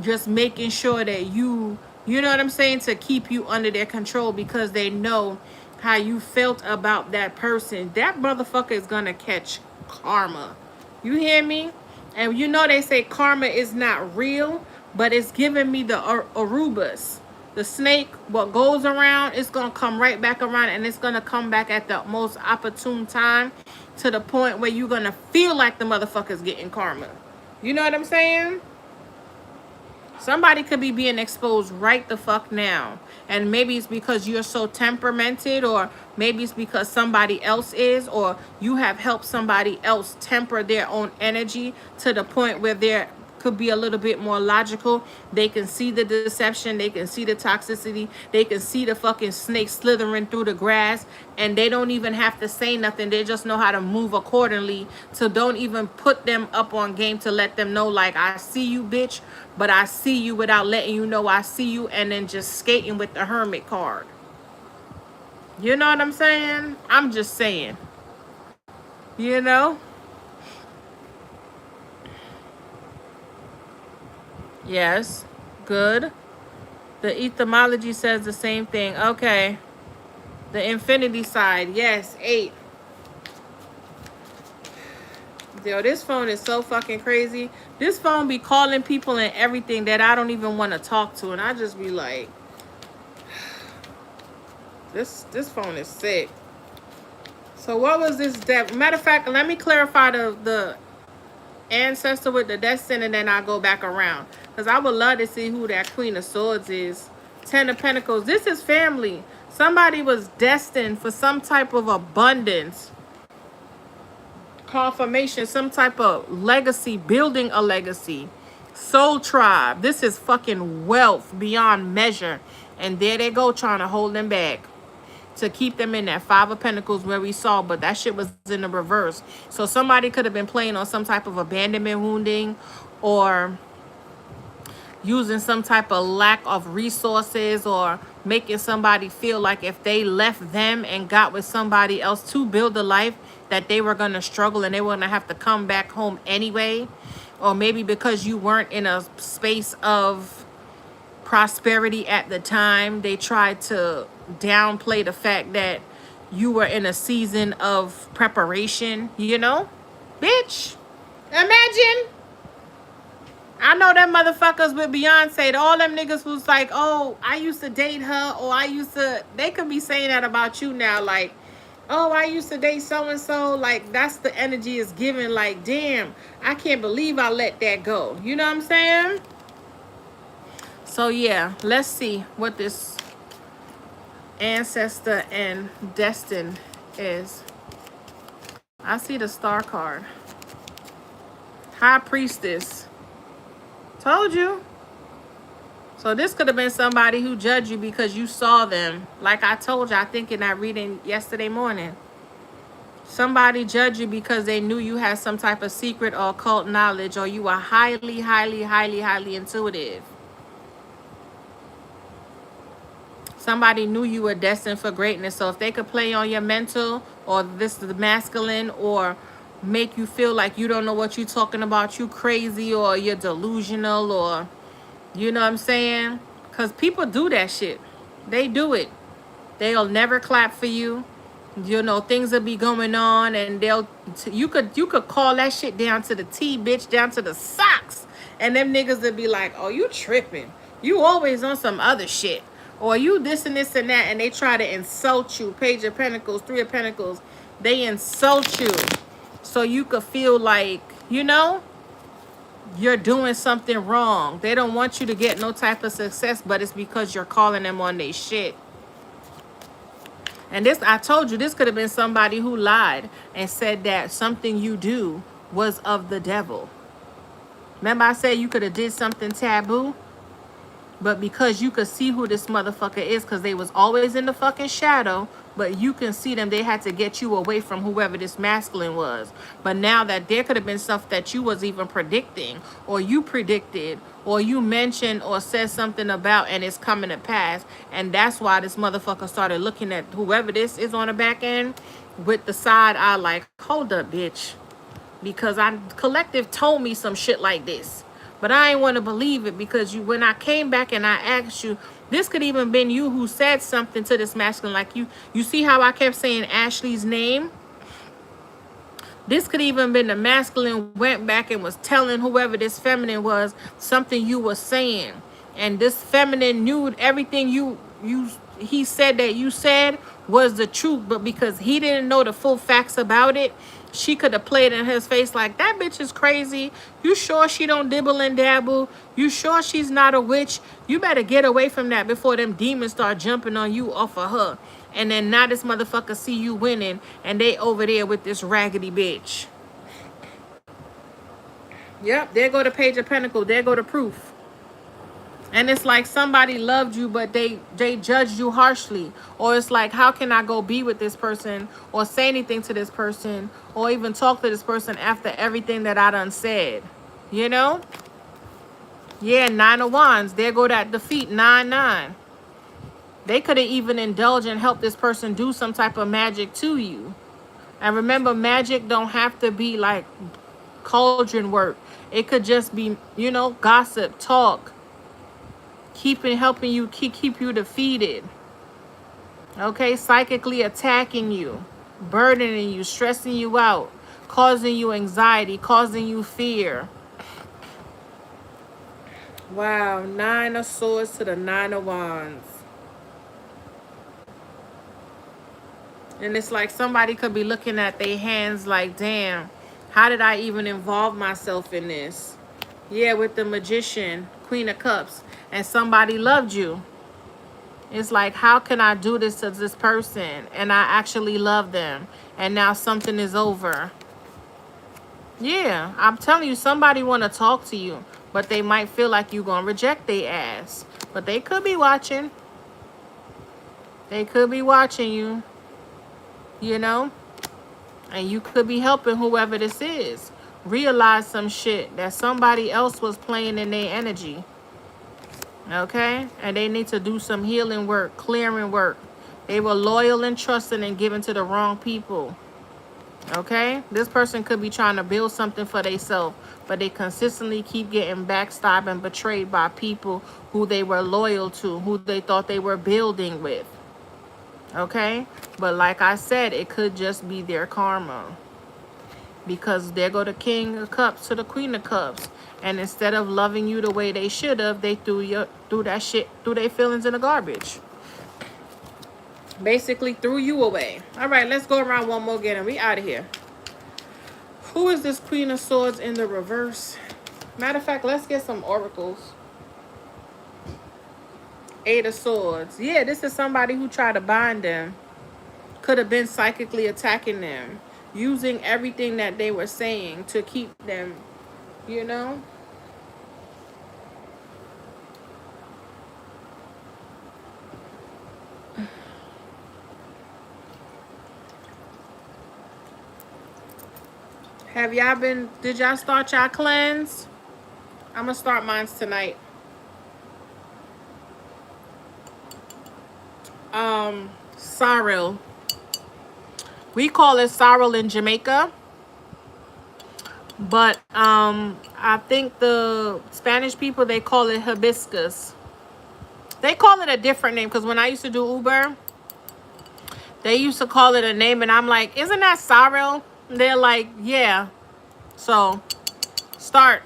just making sure that you know what I'm saying, to keep you under their control because they know how you felt about that person. That motherfucker is gonna catch karma. You hear me? And you know they say karma is not real, but it's giving me the Arubas. The snake, what goes around, it's gonna come right back around, and it's gonna come back at the most opportune time, to the point where you're gonna feel like the motherfucker's getting karma. You know what I'm saying? Somebody could be being exposed right the fuck now. And maybe it's because you're so temperamented, or maybe it's because somebody else is, or you have helped somebody else temper their own energy to the point where they're could be a little bit more logical. They can see the deception, they can see the toxicity, they can see the fucking snake slithering through the grass, and they don't even have to say nothing. They just know how to move accordingly. So don't even put them up on game to let them know, like, I see you, bitch, but I see you without letting you know I see you, and then just skating with the Hermit card. You know what I'm saying? I'm just saying. You know? Yes. Good. The etymology says the same thing. Okay. The infinity side. Yes. 8. Yo, this phone is so fucking crazy. This phone be calling people and everything that I don't even want to talk to. And I just be like, this phone is sick. So what was this? Matter of fact, let me clarify the ancestor with the destiny, and then I'll go back around. Because I would love to see who that Queen of Swords is. 10 of Pentacles. This is family. Somebody was destined for some type of abundance, confirmation, some type of legacy, building a legacy. Soul tribe. This is fucking wealth beyond measure. And there they go trying to hold them back, to keep them in that Five of Pentacles where we saw, but that shit was in the reverse. So somebody could have been playing on some type of abandonment wounding, or using some type of lack of resources, or making somebody feel like if they left them and got with somebody else to build a life, that they were going to struggle and they were going to have to come back home anyway. Or maybe because you weren't in a space of prosperity at the time, they tried to downplay the fact that you were in a season of preparation, you know? Bitch, imagine. I know them motherfuckers with Beyonce, all them niggas who's like, oh, I used to date her, or I used to, they could be saying that about you now, like, oh, I used to date so-and-so, like, that's the energy is given, like, damn, I can't believe I let that go. You know what I'm saying? So, yeah, let's see what this ancestor and destined is. I see the star card. High priestess. Told you. So this could have been somebody who judged you because you saw them. Like I told you, I think in that reading yesterday morning. Somebody judged you because they knew you had some type of secret or occult knowledge, or you were highly, highly, highly, highly intuitive. Somebody knew you were destined for greatness. So if they could play on your mental, or this is the masculine, or make you feel like you don't know what you're talking about, you crazy, or you're delusional, or you know what I'm saying? Because people do that shit. They do it. They'll never clap for you. You know, things will be going on, and you could call that shit down to the T, bitch, down to the socks. And them niggas will be like, oh, you tripping. You always on some other shit. Or you this and this and that, and they try to insult you. Page of Pentacles, Three of Pentacles. They insult you so you could feel like, you know, you're doing something wrong. They don't want you to get no type of success, but it's because you're calling them on their shit. And this, I told you, this could have been somebody who lied and said that something you do was of the devil. Remember I said you could have did something taboo? But because you could see who this motherfucker is, because they was always in the fucking shadow, but you can see them, they had to get you away from whoever this masculine was. But now that there could have been stuff that you was even predicting, or you predicted, or you mentioned or said something about, and it's coming to pass. And that's why this motherfucker started looking at whoever this is on the back end with the side eye like, hold up, bitch. Because collective told me some shit like this. But I ain't want to believe it, because when I came back and I asked you, this could even been you who said something to this masculine. Like you see how I kept saying Ashley's name? This could even been the masculine went back and was telling whoever this feminine was something you were saying. And this feminine knew everything he said that you said was the truth. But because he didn't know the full facts about it, she could have played in his face like, that bitch is crazy. You sure she don't dibble and dabble? You sure she's not a witch? You better get away from that before them demons start jumping on you off of her. And then now this motherfucker see you winning, and they over there with this raggedy bitch. Yep, there go the Page of Pentacles. There go the proof. And it's like somebody loved you, but they judged you harshly. Or it's like, how can I go be with this person, or say anything to this person, or even talk to this person after everything that I done said? You know? Yeah, 9 of Wands. There go that defeat, 9-9. They could have even indulged and helped this person do some type of magic to you. And remember, magic don't have to be like cauldron work. It could just be, you know, gossip, talk. Helping you keep you defeated. Okay, psychically attacking you, burdening you, stressing you out, causing you anxiety, causing you fear. Wow, 9 of Swords to the 9 of Wands. And it's like somebody could be looking at their hands like, damn, how did I even involve myself in this? Yeah, with the Magician, Queen of Cups. And somebody loved you. It's like, how can I do this to this person and I actually love them and now something is over? Yeah, I'm telling you, somebody want to talk to you, but they might feel like you gonna reject their ass. But they could be watching. They could be watching you, you know? And you could be helping whoever this is realize some shit that somebody else was playing in their energy. Okay? And they need to do some healing work, clearing work. They were loyal and trusting and giving to the wrong people. Okay? This person could be trying to build something for themselves, but they consistently keep getting backstabbed and betrayed by people who they were loyal to, who they thought they were building with. Okay? But like I said, it could just be their karma. Because there go the King of Cups to the Queen of Cups. And instead of loving you the way they should have, they threw that shit, threw their feelings in the garbage. Basically threw you away. All right, let's go around one more again and we out of here. Who is this Queen of Swords in the reverse? Matter of fact, let's get some oracles. Eight of Swords. Yeah, this is somebody who tried to bind them. Could have been psychically attacking them. Using everything that they were saying to keep them, you know? Have y'all been, did y'all start y'all cleanse? I'm gonna start mine tonight. Sorrel. We call it sorrel in Jamaica. But I think the Spanish people, they call it hibiscus. They call it a different name because when I used to do Uber, they used to call it a name and I'm like, isn't that sorrel? They're like, yeah. So, start.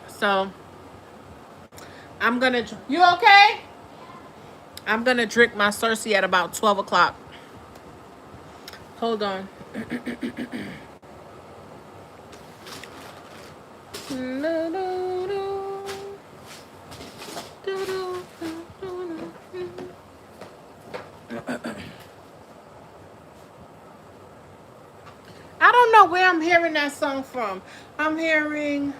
So, I'm gonna, you okay? I'm gonna drink my Cersei at about 12 o'clock. Hold on. I don't know where I'm hearing that song from. I'm hearing.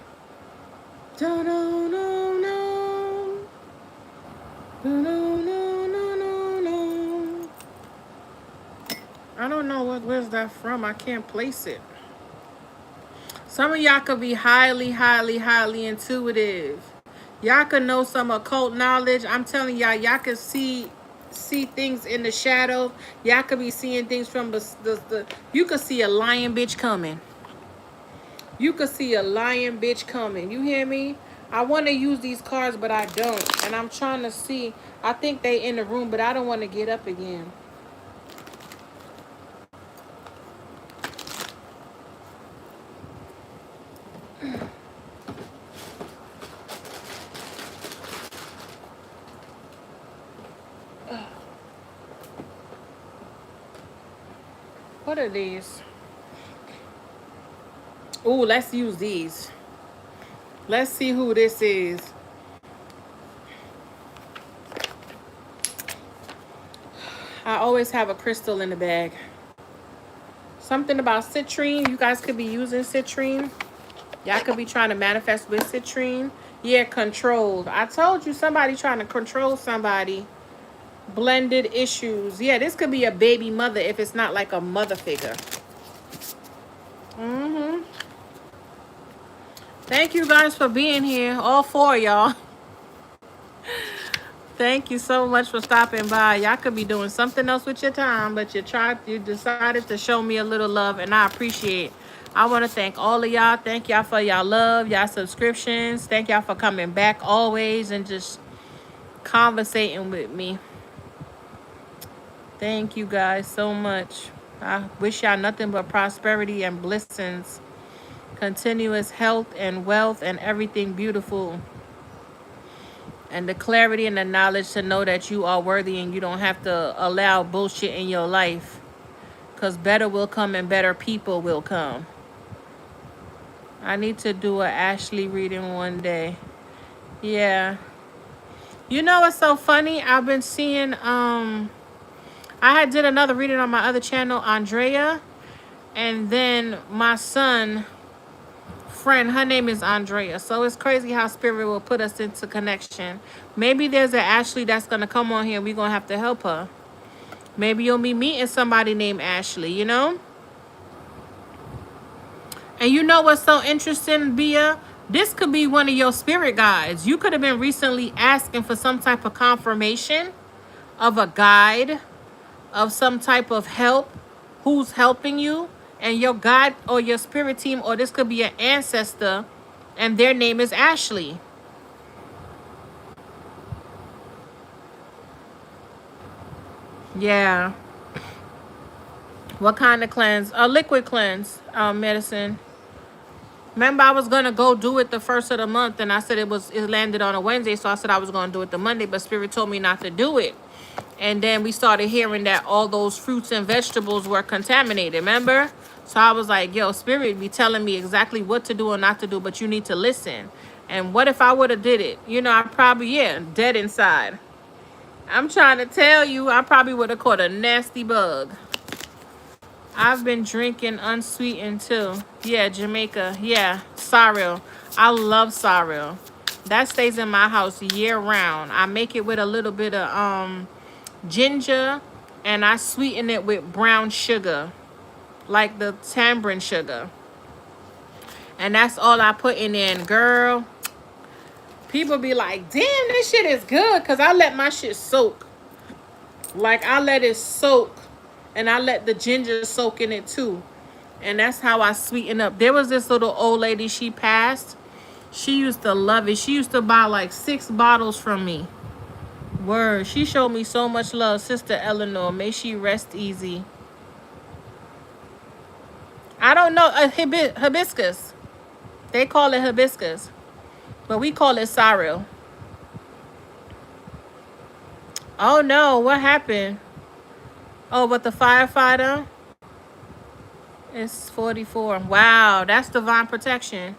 I don't know where's that from. I can't place it. Some of y'all could be highly, highly, highly intuitive. Y'all could know some occult knowledge. I'm telling y'all, y'all could see things in the shadow. Y'all could be seeing things from the you could see a lion bitch coming. You could see a lion bitch coming. You hear me? I want to use these cards, but I don't. And I'm trying to see. I think they in the room, but I don't want to get up again. What are these? Ooh, let's use these. Let's see who this is. I always have a crystal in the bag. Something about citrine. You guys could be using citrine. Y'all could be trying to manifest with citrine. Yeah, controlled. I told you somebody trying to control somebody. Blended issues. Yeah, this could be a baby mother if it's not like a mother figure. Thank you guys for being here. All four of y'all. Thank you so much for stopping by. Y'all could be doing something else with your time, but you decided to show me a little love, and I appreciate it. I want to thank all of y'all. Thank y'all for y'all love, y'all subscriptions. Thank y'all for coming back always and just conversating with me. Thank you guys so much. I wish y'all nothing but prosperity and blessings, continuous health and wealth and everything beautiful. And the clarity and the knowledge to know that you are worthy and you don't have to allow bullshit in your life. Because better will come and better people will come. I need to do a Ashley reading one day. Yeah. You know what's so funny? I've been seeing I had did another reading on my other channel, Andrea, and then my son friend, her name is Andrea. So it's crazy how spirit will put us into connection. Maybe there's an Ashley that's gonna come on here. We're gonna have to help her. Maybe you'll be meeting somebody named Ashley, you know? And you know what's so interesting, Bia? This could be one of your spirit guides. You could have been recently asking for some type of confirmation of a guide, of some type of help, who's helping you, and your guide or your spirit team, or this could be an ancestor, and their name is Ashley. Yeah. What kind of cleanse? A liquid cleanse, medicine. Remember, I was gonna go do it the first of the month, and I said it landed on a Wednesday, so I said I was gonna do it the Monday, but Spirit told me not to do it. And then we started hearing that all those fruits and vegetables were contaminated. Remember? So I was like, "Yo, Spirit be telling me exactly what to do or not to do, but you need to listen." And what if I would have did it? You know, I probably dead inside. I'm trying to tell you, I probably would have caught a nasty bug. I've been drinking unsweetened too. Yeah, Jamaica. Yeah, sorrel. I love sorrel. That stays in my house year round. I make it with a little bit of ginger, and I sweeten it with brown sugar, like the tamarind sugar. And that's all I put in there. And girl, people be like, damn, this shit is good, because I let my shit soak. Like, I let it soak, and I let the ginger soak in it too. And that's how I sweeten up. There was this little old lady, she passed. She used to love it. She used to buy like 6 bottles from me. Word. She showed me so much love. Sister Eleanor, may she rest easy. I don't know. Hibiscus. They call it hibiscus. But we call it sorrel. Oh no, what happened? Oh, but the firefighter? It's 44. Wow, that's divine protection.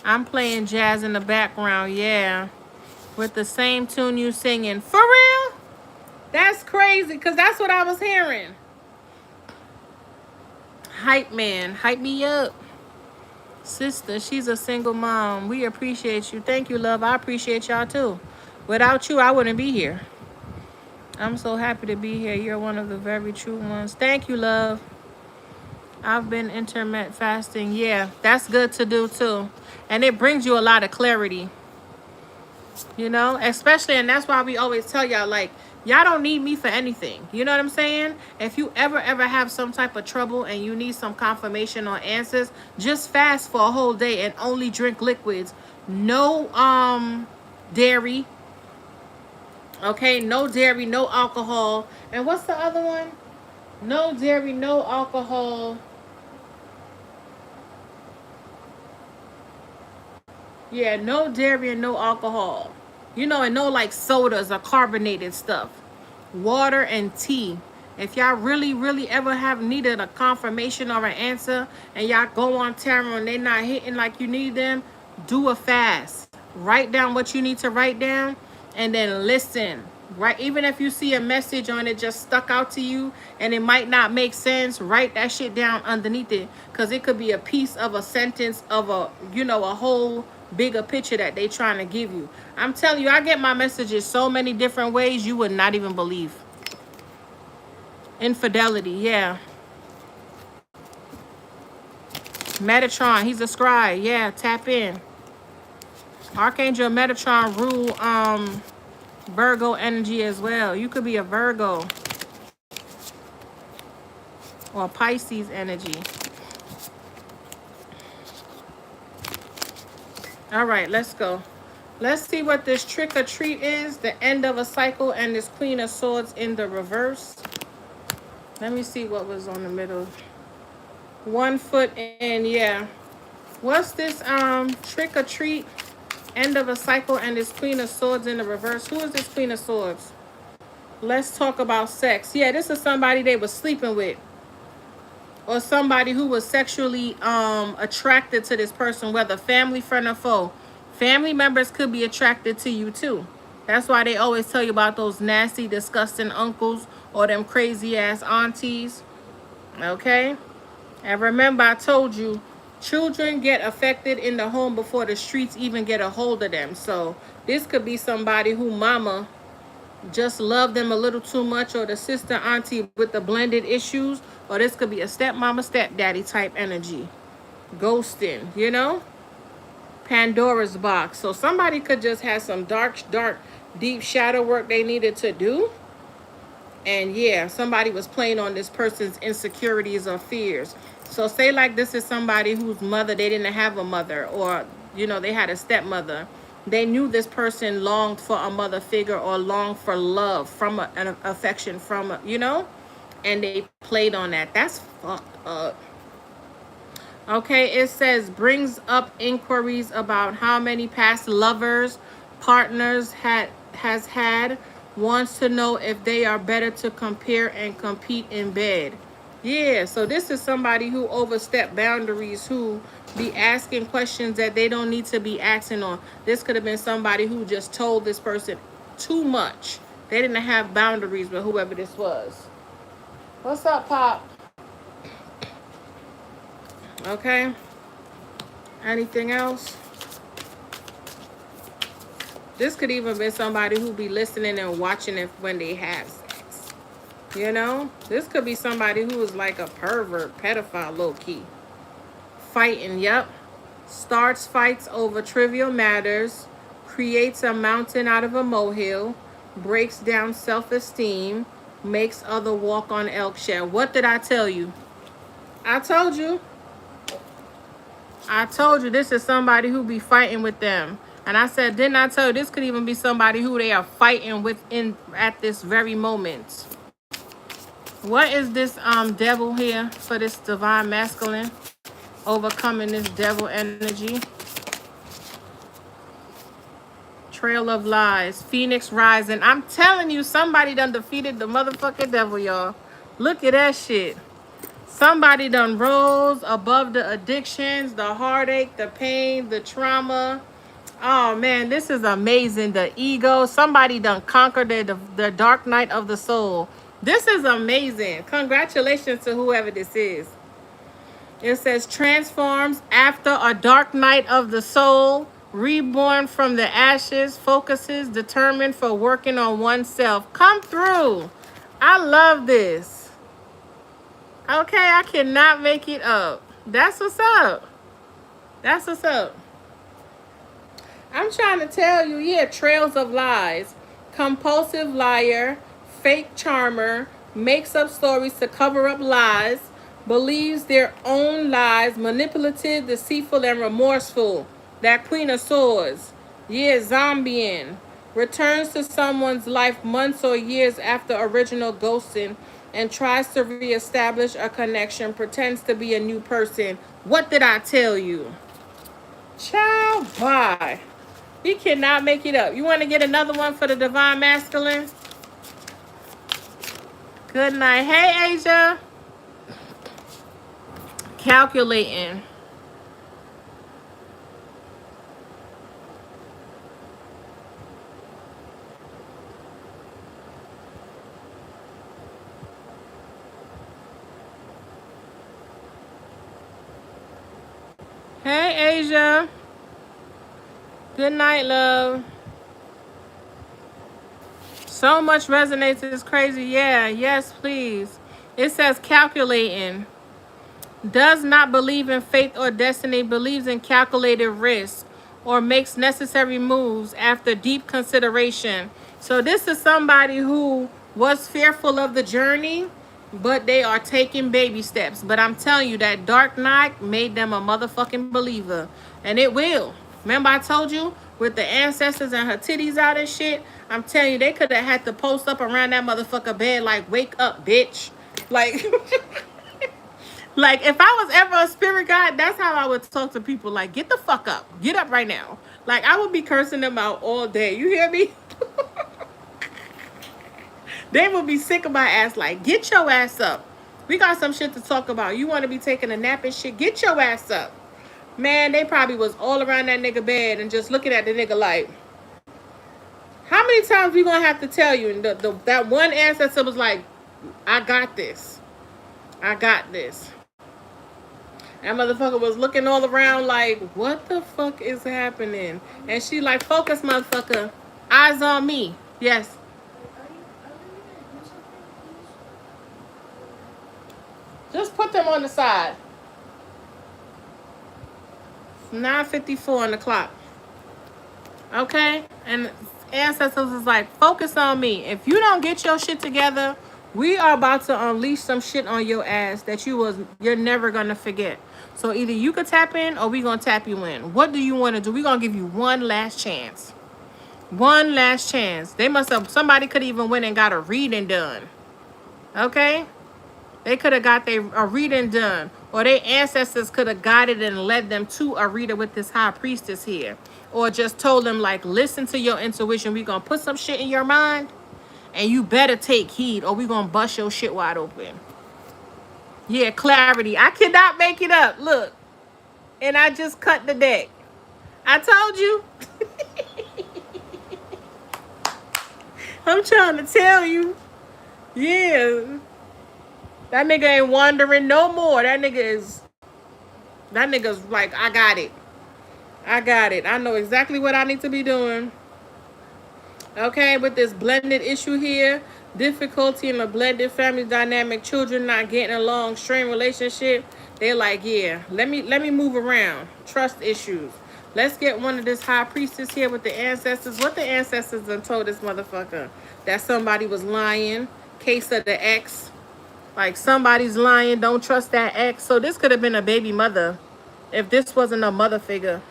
I'm playing jazz in the background, yeah. With the same tune you singing. For real? That's crazy, because that's what I was hearing. Hype man, hype me up. Sister, she's a single mom. We appreciate you. Thank you, love. I appreciate y'all too. Without you, I wouldn't be here. I'm so happy to be here. You're one of the very true ones. Thank you, love. I've been intermittent fasting. Yeah, that's good to do too. And it brings you a lot of clarity. You know, especially, and that's why we always tell y'all, like, y'all don't need me for anything. You know what I'm saying? If you ever have some type of trouble and you need some confirmation or answers, just fast for a whole day and only drink liquids. No dairy. Okay, no dairy, no alcohol. And what's the other one? No dairy, no alcohol. Yeah, no dairy and no alcohol. You know, and no like sodas or carbonated stuff. Water and tea. If y'all really ever have needed a confirmation or an answer, and y'all go on tarot and they not hitting like you need them, do a fast. Write down what you need to write down, and then listen. Right, even if you see a message on it just stuck out to you and it might not make sense, write that shit down underneath it, because it could be a piece of a sentence of a, you know, a whole bigger picture that they trying to give you. I'm telling you, I get my messages so many different ways you would not even believe. Infidelity, yeah. Metatron, he's a scribe. Yeah, tap in. Archangel Metatron rule Virgo energy as well. You could be a Virgo or Pisces energy. All right, let's go. Let's see what this trick or treat is. The end of a cycle and this Queen of Swords in the reverse. Let me see what was on the middle. 1 foot in, yeah. What's this trick or treat? End of a cycle and this Queen of Swords in the reverse. Who is this Queen of Swords? Let's talk about sex. Yeah, this is somebody they were sleeping with. Or somebody who was sexually attracted to this person, whether family, friend, or foe. Family members could be attracted to you too. That's why they always tell you about those nasty, disgusting uncles or them crazy ass aunties. Okay? And remember, I told you, children get affected in the home before the streets even get a hold of them. So this could be somebody who mama just loved them a little too much, or the sister auntie with the blended issues, or this could be a stepmama, stepdaddy type energy. Ghosting, you know? Pandora's box. So somebody could just have some dark, deep shadow work they needed to do. And yeah, somebody was playing on this person's insecurities or fears. So say like this is somebody whose mother, they didn't have a mother, or, you know, they had a stepmother. They knew this person longed for a mother figure or longed for love from an affection from, you know, and they played on that. That's fucked up. Okay, it says brings up inquiries about how many past lovers, partners has had, wants to know if they are better to compare and compete in bed. Yeah, so this is somebody who overstepped boundaries, who be asking questions that they don't need to be asking on. This could have been somebody who just told this person too much. They didn't have boundaries with whoever this was. What's up, Pop? Okay. Anything else? This could even be somebody who be listening and watching it when they have sex. You know? This could be somebody who is like a pervert, pedophile, low-key. Fighting, yep. Starts fights over trivial matters. Creates a mountain out of a molehill. Breaks down self-esteem. Makes other walk on eggshell. What did I tell you? I told you. I told you this is somebody who be fighting with them. And I said, didn't I tell you this could even be somebody who they are fighting with at this very moment. What is this devil here for this divine masculine? Overcoming this devil energy. Trail of lies. Phoenix rising. I'm telling you, somebody done defeated the motherfucking devil, y'all. Look at that shit. Somebody done rose above the addictions, the heartache, the pain, the trauma. Oh man, this is amazing. The ego. Somebody done conquered the dark night of the soul. This is amazing. Congratulations to whoever this is. It says transforms after a dark night of the soul, reborn from the ashes, focuses, determined for working on oneself. Come through. I love this. Okay, I cannot make it up. That's what's up. That's what's up. I'm trying to tell you, yeah, trails of lies. Compulsive liar, fake charmer, makes up stories to cover up lies, believes their own lies, manipulative, deceitful, and remorseful. That Queen of Swords. Yeah, zombieing. Returns to someone's life months or years after original ghosting and tries to reestablish a connection, pretends to be a new person. What did I tell you? Child, bye. You cannot make it up. You want to get another one for the divine masculine? Good night. Hey, Asia. Calculating. Hey, Asia. Good night, love. So much resonates. It's crazy. Yeah, yes, please. It says calculating. Does not believe in fate or destiny, believes in calculated risk, or makes necessary moves after deep consideration. So this is somebody who was fearful of the journey, but they are taking baby steps. But I'm telling you, that dark night made them a motherfucking believer. And it will. Remember I told you, with the ancestors and her titties out and shit, I'm telling you, they could have had to post up around that motherfucker bed like, wake up, bitch. Like... Like, if I was ever a spirit guide, that's how I would talk to people. Like, get the fuck up. Get up right now. Like, I would be cursing them out all day. You hear me? They would be sick of my ass. Like, get your ass up. We got some shit to talk about. You want to be taking a nap and shit? Get your ass up. Man, they probably was all around that nigga bed and just looking at the nigga like, how many times we gonna have to tell you? And that one ancestor was like, I got this. I got this. That motherfucker was looking all around like, what the fuck is happening? And she like, focus, motherfucker. Eyes on me. Yes. Just put them on the side. 9:54 on the clock. Okay? And ancestors was like, focus on me. If you don't get your shit together, we are about to unleash some shit on your ass that you're never gonna forget. So either you could tap in or we gonna tap you in. What do you want to do? We gonna give you one last chance. One last chance. They must have, somebody could even went and got a reading done. Okay? They could have got a reading done. Or their ancestors could have guided and led them to a reader with this high priestess here. Or just told them, like, listen to your intuition. We gonna put some shit in your mind. And you better take heed or we gonna bust your shit wide open. Yeah, clarity. I cannot make it up. Look. And I just cut the deck. I told you. I'm trying to tell you. Yeah. That nigga ain't wandering no more. That nigga's like, I got it. I got it. I know exactly what I need to be doing. Okay, with this blended issue here, difficulty in a blended family dynamic, children not getting along, strained relationship. They're like, yeah, let me move around. Trust issues. Let's get one of this high priestess here with the ancestors. What the ancestors done told this motherfucker? That somebody was lying. Case of the ex. Like somebody's lying. Don't trust that ex. So this could have been a baby mother if this wasn't a mother figure.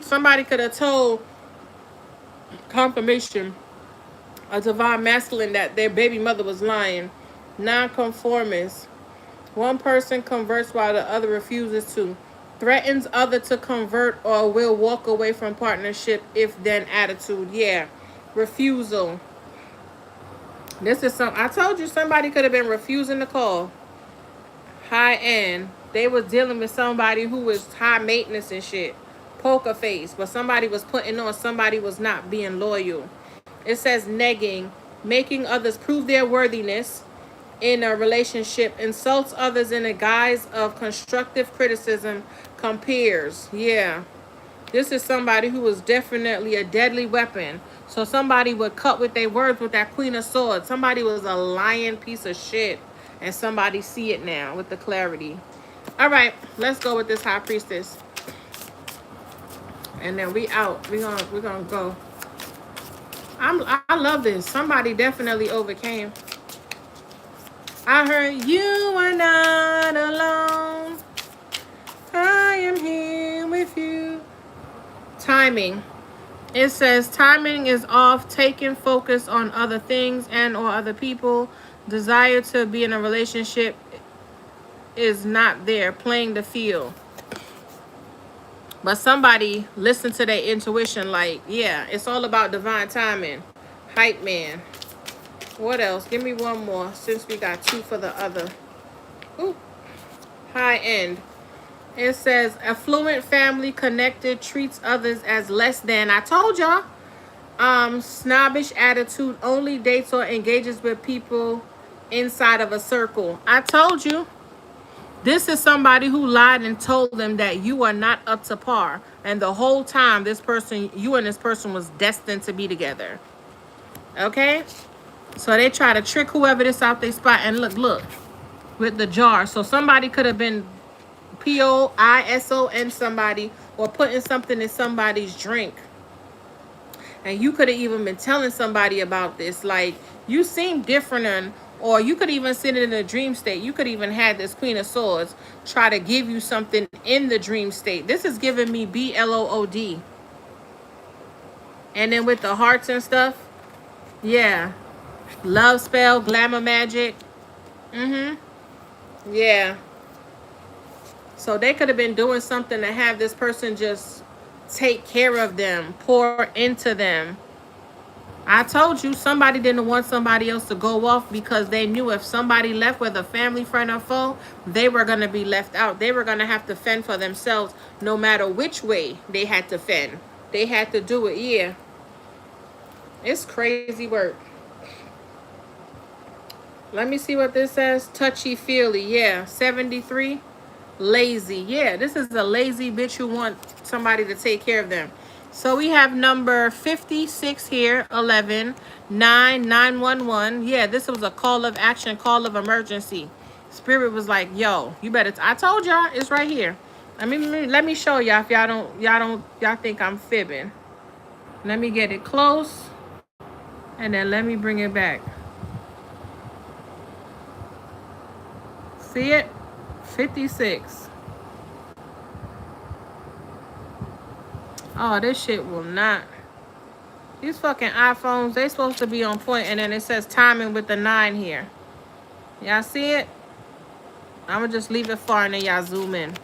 Somebody could have told confirmation, a divine masculine, that their baby mother was lying. Non-conformist. One person converts while the other refuses to. Threatens other to convert or will walk away from partnership if then attitude. Yeah. Refusal. This is I told you somebody could have been refusing the call. High end. They was dealing with somebody who was high maintenance and shit. Poker face. But somebody was putting on, somebody was not being loyal. It says negging. Making others prove their worthiness in a relationship. Insults others in a guise of constructive criticism. Compares. Yeah. This is somebody who was definitely a deadly weapon. So somebody would cut with their words with that Queen of Swords. Somebody was a lying piece of shit. And somebody see it now with the clarity. All right, let's go with this high priestess. And then we out. We're gonna go. I love this. Somebody definitely overcame. I heard you are not alone. I am here with you. Timing. It says timing is off, taking focus on other things and or other people. Desire to be in a relationship is not there, playing the field. But somebody listened to their intuition like, yeah, it's all about divine timing. Hype man. What else? Give me one more since we got two for the other. Ooh. High end. It says affluent family connected, treats others as less than. I told y'all. Snobbish attitude, only dates or engages with people inside of a circle. I told you. This is somebody who lied and told them that you are not up to par. And the whole time you and this person was destined to be together. Okay? So they try to trick whoever this out their spot. And look, with the jar. So somebody could have been POISON somebody or putting something in somebody's drink. And you could have even been telling somebody about this. Like, you seem different, or you could even sit in a dream state. You could even have this Queen of Swords try to give you something in the dream state. This is giving me BLOOD. And then with the hearts and stuff. Yeah. Love spell, glamour magic. Yeah. So they could have been doing something to have this person just take care of them, pour into them. I told you somebody didn't want somebody else to go off because they knew if somebody left, whether family, friend, or foe, they were going to be left out. They were going to have to fend for themselves no matter which way they had to fend. They had to do it, yeah. It's crazy work. Let me see what this says. Touchy feely, yeah. 73. Lazy, yeah. This is a lazy bitch who want somebody to take care of them. So we have number 56 here. 11 9 911. Yeah, this was a call of action, call of emergency. Spirit was like, yo, you better I told y'all it's right here. Let me show y'all if y'all think I'm fibbing. Let me get it close and then let me bring it back. See it? 56. Oh, this shit will not. These fucking iPhones, they supposed to be on point, and then it says timing with the 9 here. Y'all see it? I'm gonna just leave it far and then y'all zoom in.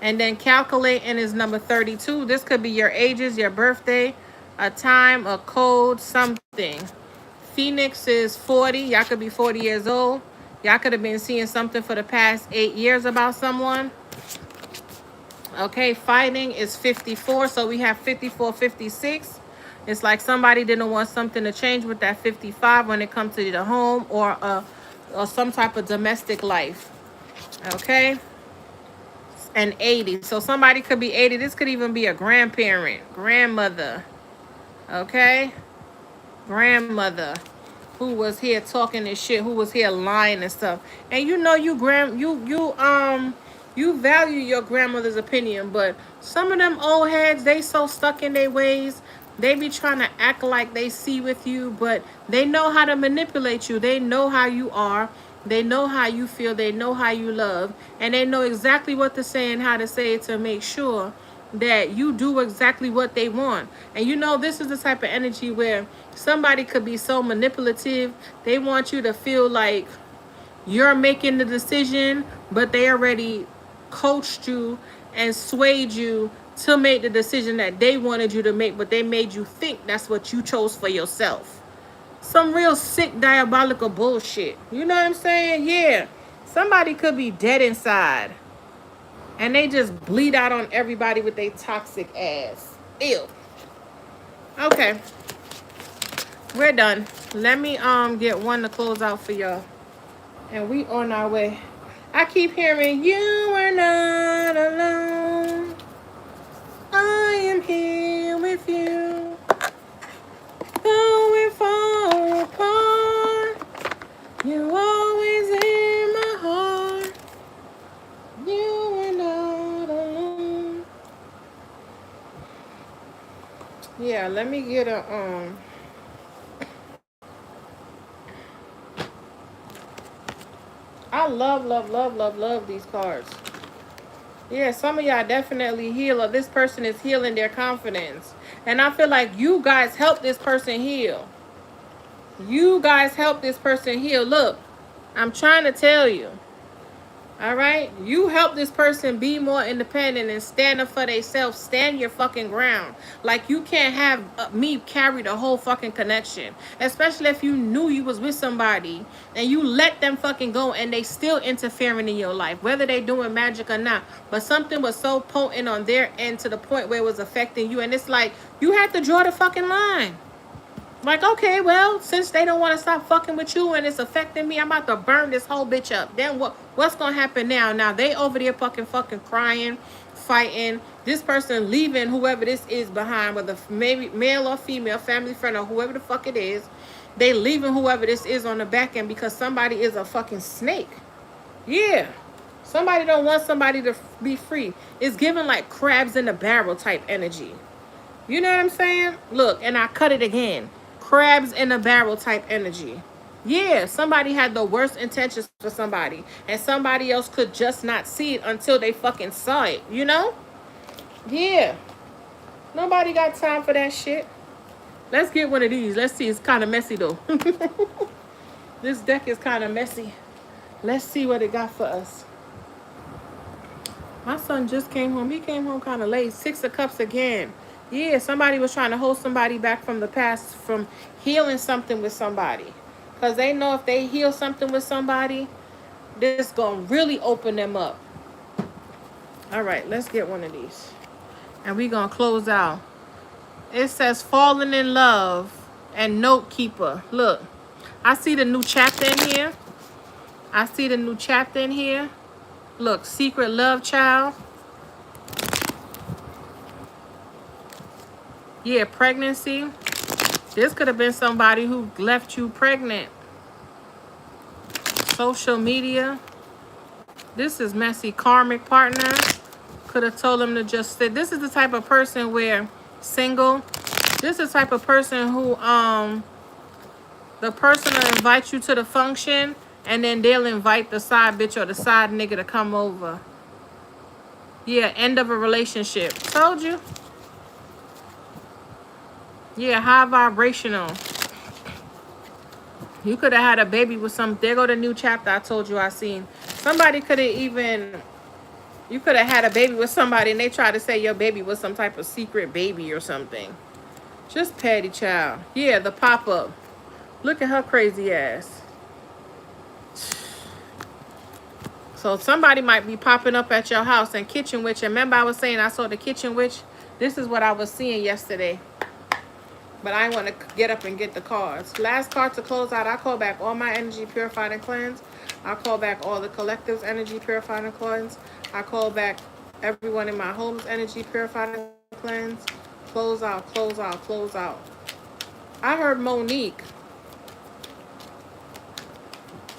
And then calculating is number 32. This could be your ages, your birthday, a time, a code, something. Phoenix is 40. Y'all could be 40 years old. Y'all could have been seeing something for the past 8 years about someone. Okay, fighting is 54. So we have 54, 56. It's like somebody didn't want something to change with that 55 when it comes to the home or some type of domestic life. Okay. And 80. So somebody could be 80. This could even be a grandparent, grandmother. Okay. Grandmother who was here talking this shit, who was here lying and stuff. And you know you value your grandmother's opinion, but some of them old heads, they so stuck in their ways. They be trying to act like they see with you, but they know how to manipulate you. They know how you are. They know how you feel. They know how you love. And they know exactly what to say and how to say it to make sure that you do exactly what they want. And you know, this is the type of energy where somebody could be so manipulative. They want you to feel like you're making the decision, but they already coached you and swayed you to make the decision that they wanted you to make, but they made you think that's what you chose for yourself. Some real sick, diabolical bullshit. You know what I'm saying? Yeah. Somebody could be dead inside and they just bleed out on everybody with their toxic ass. Ew. Okay. We're done. Let me get one to close out for y'all. And we on our way. I keep hearing, you are not alone. I am here with you. Though we fall apart, you're always in my heart. You are not alone. Yeah, let me get a I love these cards. Yeah, some of y'all definitely heal, or this person is healing their confidence. And I feel like you guys help this person heal. You guys help this person heal. Look, I'm trying to tell you. All right? You help this person be more independent and stand up for themselves. Stand your fucking ground. Like, you can't have me carry the whole fucking connection. Especially if you knew you was with somebody and you let them fucking go and they still interfering in your life. Whether they doing magic or not. But something was so potent on their end to the point where it was affecting you. And it's like, you had to draw the fucking line. Like, okay, well, since they don't want to stop fucking with you and it's affecting me, I'm about to burn this whole bitch up. Then what's going to happen now? Now, they over there fucking crying, fighting. This person leaving whoever this is behind, whether maybe male or female, family friend or whoever the fuck it is. They leaving whoever this is on the back end because somebody is a fucking snake. Yeah. Somebody don't want somebody to be free. It's giving like crabs in the barrel type energy. You know what I'm saying? Look, and I cut it again. Crabs in a barrel type energy. Yeah, somebody had the worst intentions for somebody. And somebody else could just not see it until they fucking saw it. You know? Yeah. Nobody got time for that shit. Let's get one of these. Let's see. It's kind of messy though. This deck is kind of messy. Let's see what it got for us. My son just came home. He came home kind of late. 6 of Cups again. Yeah, somebody was trying to hold somebody back from the past, from healing something with somebody. Because they know if they heal something with somebody, this going to really open them up. All right, let's get one of these. And we going to close out. It says falling in love and note keeper. Look, I see the new chapter in here. I see the new chapter in here. Look, secret love child. Yeah, pregnancy. This could have been somebody who left you pregnant. Social media. This is messy. Karmic partner. Could have told him to just sit. This is the type of person where single. This is the type of person who the person will invite you to the function and then they'll invite the side bitch or the side nigga to come over. Yeah, end of a relationship. Told you. Yeah, high vibrational. You could have had a baby with some. There go the new chapter I told you I seen. Somebody could have even. You could have had a baby with somebody and they tried to say your baby was some type of secret baby or something. Just petty child. Yeah, the pop-up. Look at her crazy ass. So somebody might be popping up at your house and kitchen witch. And remember I was saying I saw the kitchen witch? This is what I was seeing yesterday. But I want to get up and get the cards. Last card to close out. I call back all my energy purified and cleansed. I call back all the collective's energy purified and cleansed. I call back everyone in my home's energy purified and cleansed. Close out, close out, close out. I heard Monique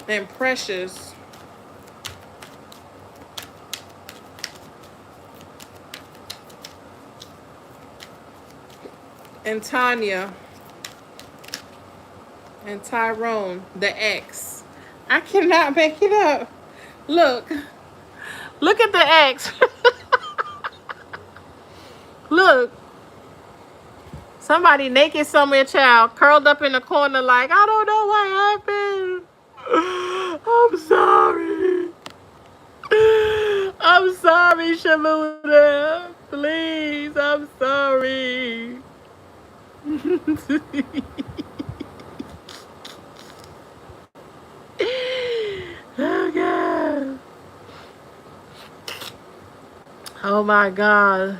and Precious. And Tanya and Tyrone, the ex. I cannot make it up. Look at the ex. Look, somebody naked somewhere, child, curled up in the corner like, I don't know what happened. I'm sorry. I'm sorry, Shamuna. Please, I'm sorry. Oh God. Oh my God.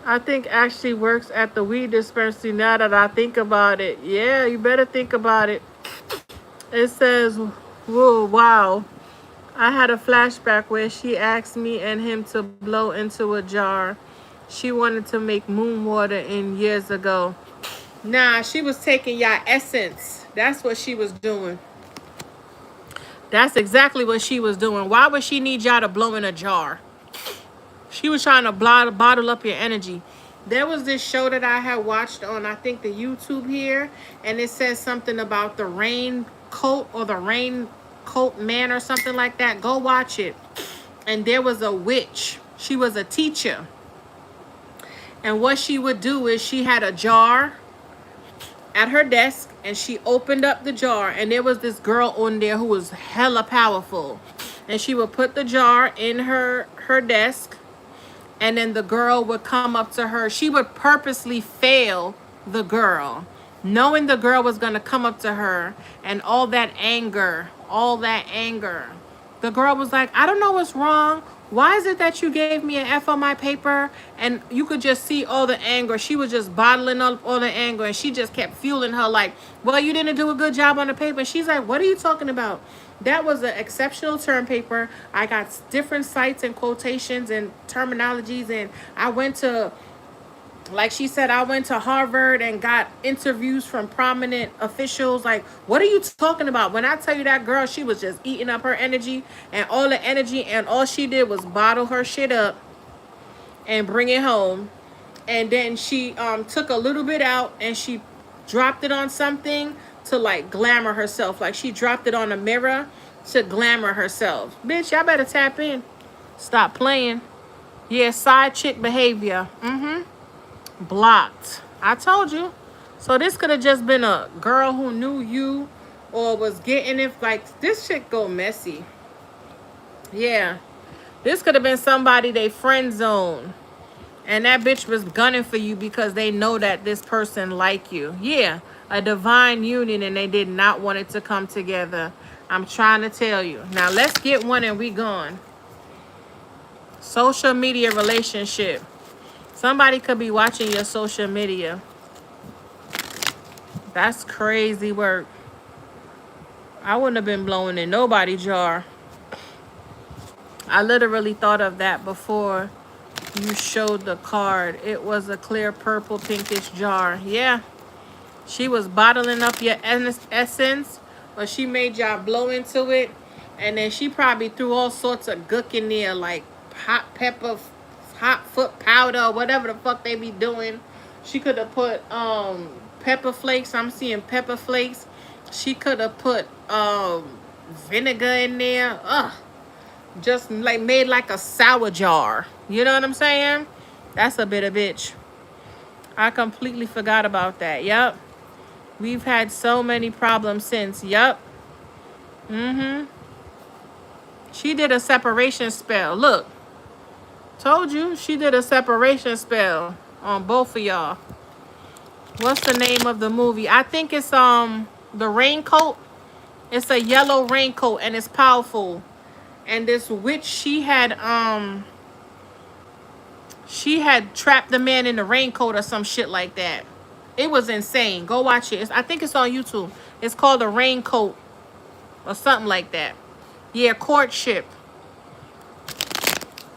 I think Ashley works at the weed dispensary now that I think about it. Yeah, you better think about it. It says, whoa, wow. I had a flashback where she asked me and him to blow into a jar. She wanted to make moon water in years ago. Nah, she was taking y'all essence. That's what she was doing. That's exactly what she was doing. Why would she need y'all to blow in a jar? She was trying to bottle up your energy. There was this show that I had watched on, I think, the YouTube here. And it says something about the raincoat or the raincoat man or something like that. Go watch it. And there was a witch. She was a teacher. And what she would do is she had a jar at her desk and she opened up the jar and there was this girl on there who was hella powerful. And she would put the jar in her desk and then the girl would come up to her. She would purposely fail the girl, knowing the girl was going to come up to her and all that anger. The girl was like, I don't know what's wrong. Why is it that you gave me an F on my paper? And you could just see all the anger. She was just bottling up all the anger. And she just kept fueling her like, well, you didn't do a good job on the paper. And she's like, what are you talking about? That was an exceptional term paper. I got different sites and quotations and terminologies. And I went to, like she said, I went to Harvard and got interviews from prominent officials. Like, what are you talking about? When I tell you that girl, she was just eating up her energy and all the energy. And all she did was bottle her shit up and bring it home. And then she took a little bit out and she dropped it on something to like glamour herself. Like she dropped it on a mirror to glamour herself. Bitch, y'all better tap in. Stop playing. Yeah, side chick behavior. Blocked. I told you. So this could have just been a girl who knew you or was getting it. Like, this shit go messy. Yeah. This could have been somebody they friend zone. And that bitch was gunning for you because they know that this person like you. Yeah, a divine union, and they did not want it to come together. I'm trying to tell you. Now let's get one and we gone. Social media relationship. Somebody could be watching your social media. That's crazy work. I wouldn't have been blowing in nobody's jar. I literally thought of that before you showed the card. It was a clear purple pinkish jar. Yeah. She was bottling up your essence, or she made y'all blow into it. And then she probably threw all sorts of gook in there, like hot pepper, hot foot powder, whatever the fuck they be doing. She could have put pepper flakes. I'm seeing pepper flakes. She could have put vinegar in there. Ugh. Just like made like a sour jar. You know what I'm saying? That's a bit of bitch. I completely forgot about that. Yep. We've had so many problems since. Yep. She did a separation spell. Look. Told you she did a separation spell on both of y'all. What's the name of the movie? I think it's The Raincoat. It's a yellow raincoat and it's powerful. And this witch, she had trapped the man in the raincoat or some shit like that. It was insane. Go watch it. I think it's on YouTube. It's called The Raincoat or something like that. Yeah, Courtship.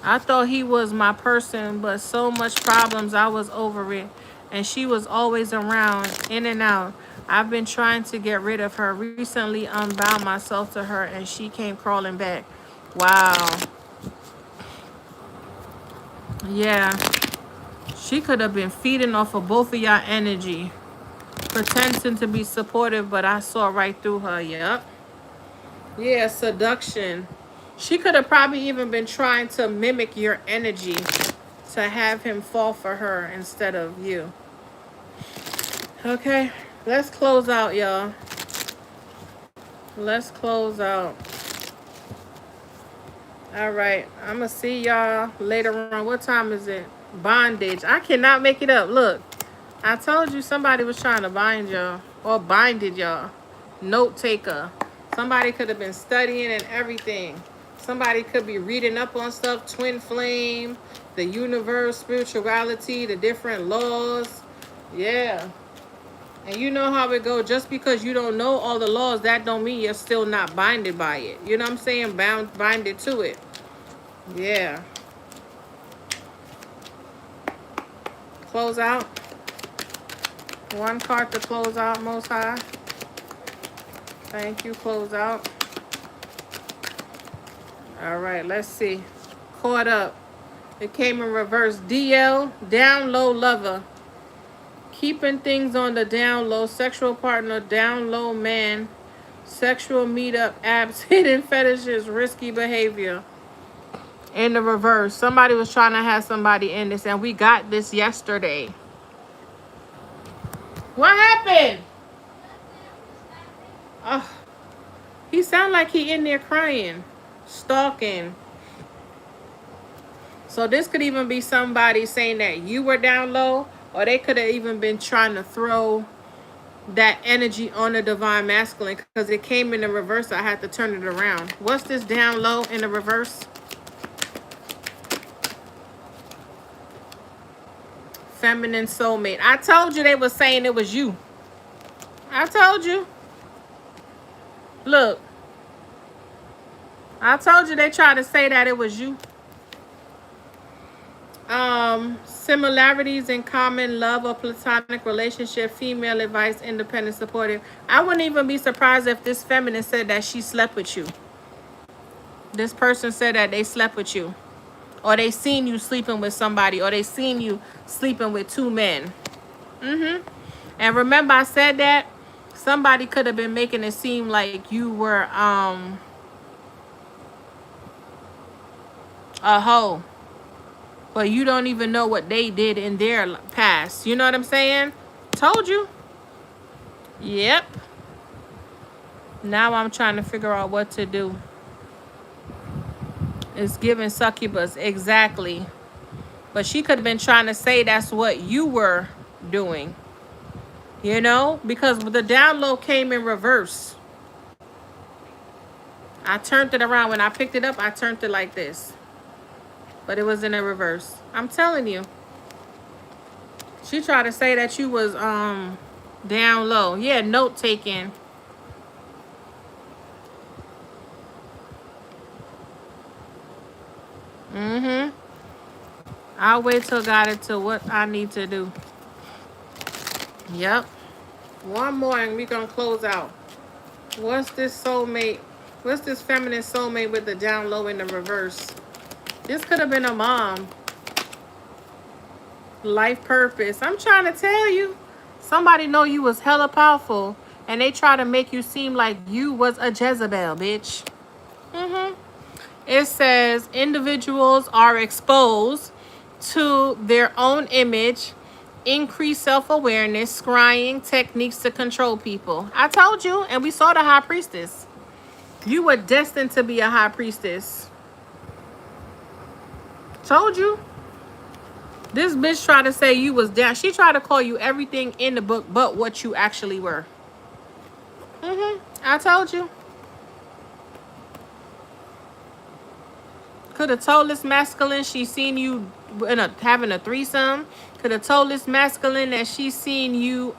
I thought he was my person, but so much problems, I was over it. And she was always around, in and out. I've been trying to get rid of her. Recently unbound myself to her and she came crawling back. Wow. Yeah. She could have been feeding off of both of y'all energy. Pretending to be supportive, but I saw right through her. Yep. Yeah, seduction. She could have probably even been trying to mimic your energy to have him fall for her instead of you. Okay. Let's close out, y'all. Let's close out. All right. I'm going to see y'all later on. What time is it? Bondage. I cannot make it up. Look. I told you somebody was trying to bind y'all. Or binded y'all. Note taker. Somebody could have been studying and everything. Somebody could be reading up on stuff. Twin flame. The universe. Spirituality. The different laws. Yeah. And you know how it goes. Just because you don't know all the laws, that don't mean you're still not binded by it. You know what I'm saying? Binded to it. Yeah. Close out. One card to close out, Most High. Thank you. Close out. All right. Let's see. Caught up. It came in reverse. DL. Down low lover. Keeping things on the down low. Sexual partner. Down low man. Sexual meetup apps. Hidden fetishes. Risky behavior. In the reverse. Somebody was trying to have somebody in this. And we got this yesterday. What happened? Oh, he sound like he in there crying. Stalking. So this could even be somebody saying that you were down low. Or they could have even been trying to throw that energy on the divine masculine. Because it came in the reverse. I had to turn it around. What's this down low in the reverse? Feminine soulmate. I told you they were saying it was you. I told you. Look. I told you they tried to say that it was you. Similarities in common, love or platonic relationship, female advice, independent, supportive. I wouldn't even be surprised if this feminine said that she slept with you. This person said that they slept with you. Or they seen you sleeping with somebody. Or they seen you sleeping with two men. And remember I said that somebody could have been making it seem like you were a hoe. But you don't even know what they did in their past. You know what I'm saying? Told you. Yep. Now I'm trying to figure out what to do. It's giving succubus. Exactly. But she could have been trying to say that's what you were doing. You know? Because the down low came in reverse. I turned it around. When I picked it up, I turned it like this. But it was in a reverse. I'm telling you. She tried to say that you was down low. Yeah, note taking. I'll wait till God into what I need to do. Yep. One more and we're gonna close out. What's this soulmate? What's this feminine soulmate with the down low in the reverse? This could have been a mom. Life purpose. I'm trying to tell you. Somebody know you was hella powerful and they try to make you seem like you was a Jezebel, bitch. It says individuals are exposed to their own image, increased self-awareness, scrying techniques to control people. I told you, and we saw the high priestess. You were destined to be a high priestess. Told you. This bitch tried to say you was down. She tried to call you everything in the book but what you actually were. I told you. Could have told this masculine she seen you in having a threesome. Could have told this masculine that she seen you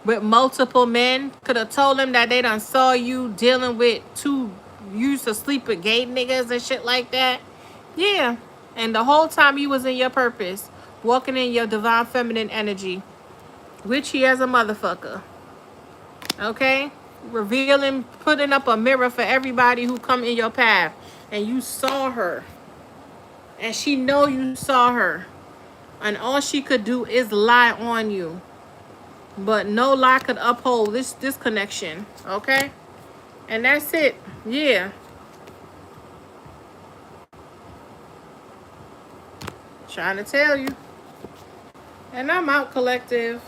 with multiple men. Could have told him that they done saw you dealing with two, you used to sleep with gay niggas and shit like that. Yeah. And the whole time you was in your purpose, walking in your divine feminine energy, witchy as a motherfucker. Okay? Revealing, putting up a mirror for everybody who come in your path. And you saw her. And she know you saw her. And all she could do is lie on you. But no lie could uphold this connection. Okay? And that's it. Yeah. Trying to tell you. And I'm out, collective.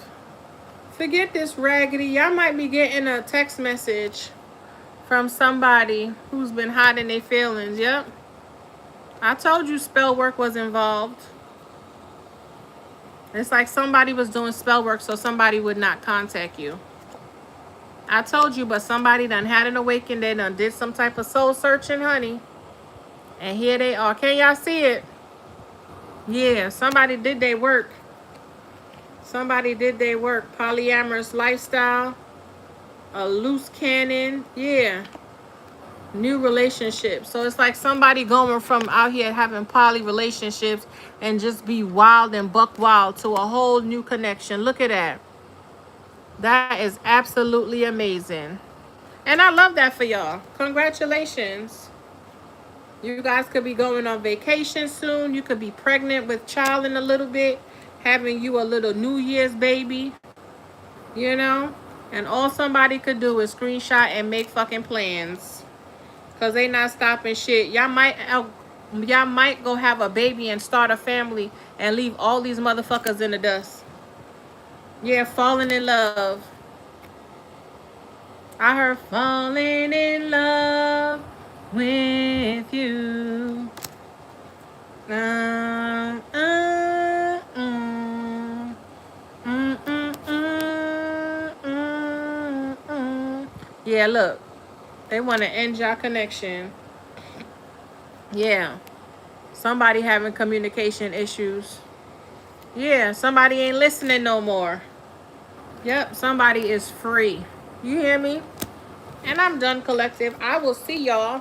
Forget this raggedy. Y'all might be getting a text message from somebody who's been hiding their feelings. Yep. I told you spell work was involved. It's like somebody was doing spell work so somebody would not contact you. I told you, but somebody done had an awakening. They done did some type of soul searching, honey. And here they are. Can y'all see it? Yeah, somebody did their work. Somebody did their work. Polyamorous lifestyle. A loose cannon. Yeah. New relationships. So it's like somebody going from out here having poly relationships and just be wild and buck wild to a whole new connection. Look at that. That is absolutely amazing. And I love that for y'all. Congratulations. You guys could be going on vacation soon. You could be pregnant with child in a little bit. Having you a little New Year's baby. You know? And all somebody could do is screenshot and make fucking plans. Because they not stopping shit. Y'all might go have a baby and start a family and leave all these motherfuckers in the dust. Yeah, falling in love. I heard falling in love with you. Yeah, look. They want to end your connection. Yeah. Somebody having communication issues. Yeah, somebody ain't listening no more. Yep, somebody is free. You hear me? And I'm done, collective. I will see y'all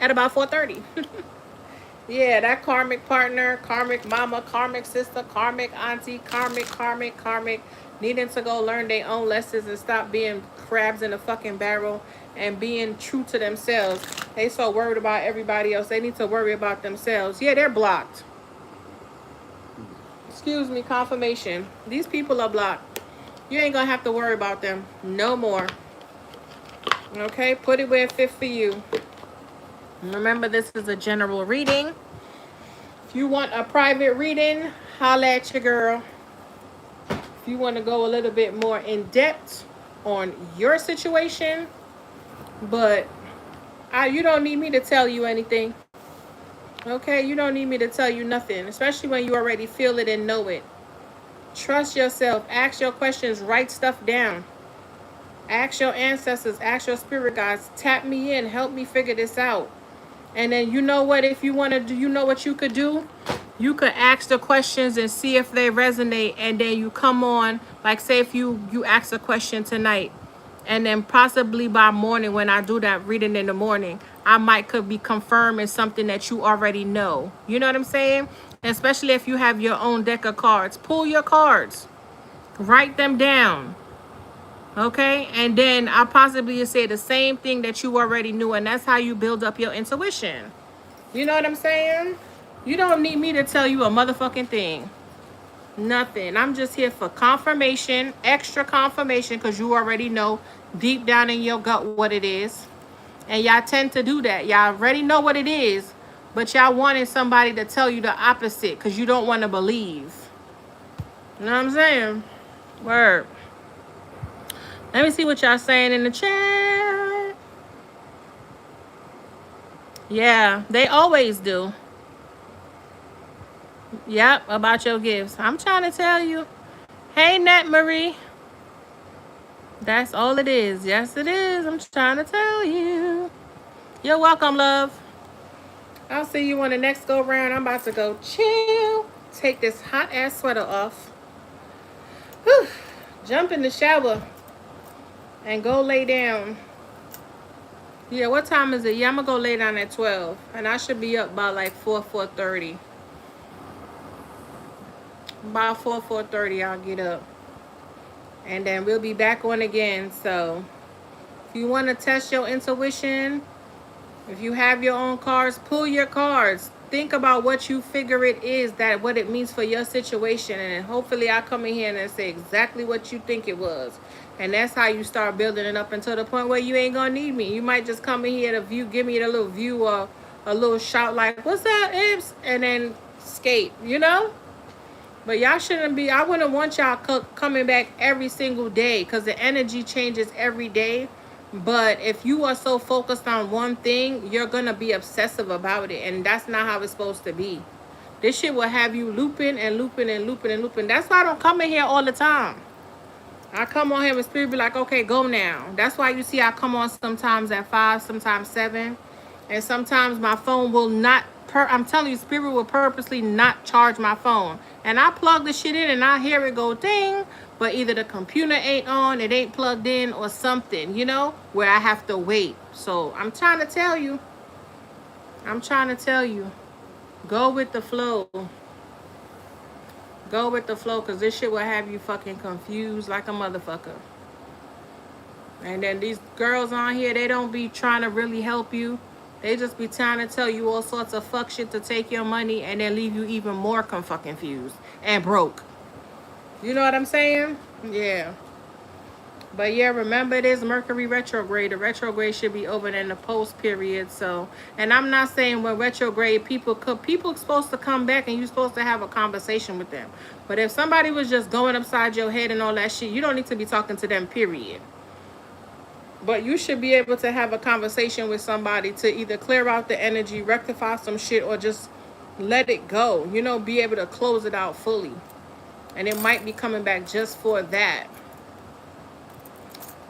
at about 4:30. Yeah, that karmic partner, karmic mama, karmic sister, karmic auntie, karmic, needing to go learn their own lessons and stop being crabs in a fucking barrel and being true to themselves. They so worried about everybody else. They need to worry about themselves. Yeah, they're blocked. Excuse me, confirmation. These people are blocked. You ain't gonna have to worry about them no more. Okay, put it where it fits for you. Remember, this is a general reading. If you want a private reading, holla at your girl. If you want to go a little bit more in depth on your situation, but you don't need me to tell you anything. Okay, you don't need me to tell you nothing, especially when you already feel it and know it. Trust yourself. Ask your questions. Write stuff down. Ask your ancestors. Ask your spirit guides. Tap me in. Help me figure this out. And then you know what? If you want to do, you know what you could do? You could ask the questions and see if they resonate. And then you come on, like say if you ask a question tonight. And then possibly by morning when I do that reading in the morning, I might could be confirming something that you already know. You know what I'm saying? Especially if you have your own deck of cards. Pull your cards. Write them down. Okay, and then I possibly say the same thing that you already knew, and that's how you build up your intuition. You know what I'm saying? You don't need me to tell you a motherfucking thing. Nothing. I'm just here for confirmation, extra confirmation, because you already know deep down in your gut what it is. And y'all tend to do that. Y'all already know what it is, but y'all wanted somebody to tell you the opposite because you don't want to believe. You know what I'm saying? Word. Let me see what y'all saying in the chat. Yeah, they always do. Yep, about your gifts. I'm trying to tell you. Hey, Nat Marie. That's all it is. Yes, it is. I'm trying to tell you. You're welcome, love. I'll see you on the next go round. I'm about to go chill. Take this hot ass sweater off. Whew. Jump in the shower. And go lay down. Yeah, what time is it? Yeah, I'm going to go lay down at 12. And I should be up by like 4:30. About 4:30, I'll get up. And then we'll be back on again. So if you want to test your intuition, if you have your own cards, pull your cards. Think about what you figure it is, that what it means for your situation. And hopefully I come in here and say exactly what you think it was. And that's how you start building it up until the point where you ain't going to need me. You might just come in here to view, give me a little view or a little shout like, what's that, Ibs? And then skate, you know? But y'all shouldn't be, I wouldn't want y'all coming back every single day because the energy changes every day. But if you are so focused on one thing, you're going to be obsessive about it. And that's not how it's supposed to be. This shit will have you looping and looping and looping and looping. That's why I don't come in here all the time. I come on here and spirit be like, okay, go now. That's why you see I come on sometimes at 5, sometimes 7. And sometimes my phone will not, I'm telling you, spirit will purposely not charge my phone. And I plug the shit in and I hear it go ding. But either the computer ain't on, it ain't plugged in or something, you know, where I have to wait. So I'm trying to tell you. Go with the flow. Go with the flow, because this shit will have you fucking confused like a motherfucker. And then these girls on here, they don't be trying to really help you. They just be trying to tell you all sorts of fuck shit to take your money and then leave you even more confused and broke. You know what I'm saying? Yeah. But yeah, remember it is Mercury retrograde. The retrograde should be over in the post period. So, and I'm not saying when retrograde people supposed to come back and you're supposed to have a conversation with them. But if somebody was just going upside your head and all that shit, you don't need to be talking to them, period. But you should be able to have a conversation with somebody to either clear out the energy, rectify some shit, or just let it go. You know, be able to close it out fully. And it might be coming back just for that.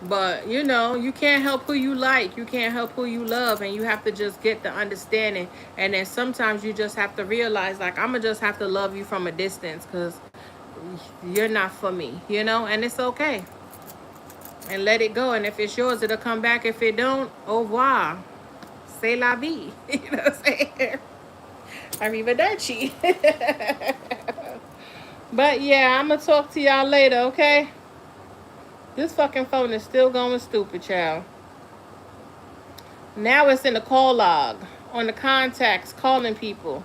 But, you know, you can't help who you like. You can't help who you love. And you have to just get the understanding. And then sometimes you just have to realize, like, I'm going to just have to love you from a distance because you're not for me, you know? And it's okay. And let it go. And if it's yours, it'll come back. If it don't, au revoir. C'est la vie. You know what I'm saying? Arrivederci. But, yeah, I'm going to talk to y'all later, okay? This fucking phone is still going stupid, child. Now it's in the call log. On the contacts, calling people.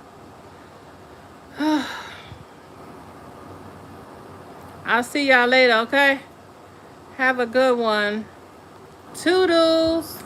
I'll see y'all later, okay? Have a good one. Toodles.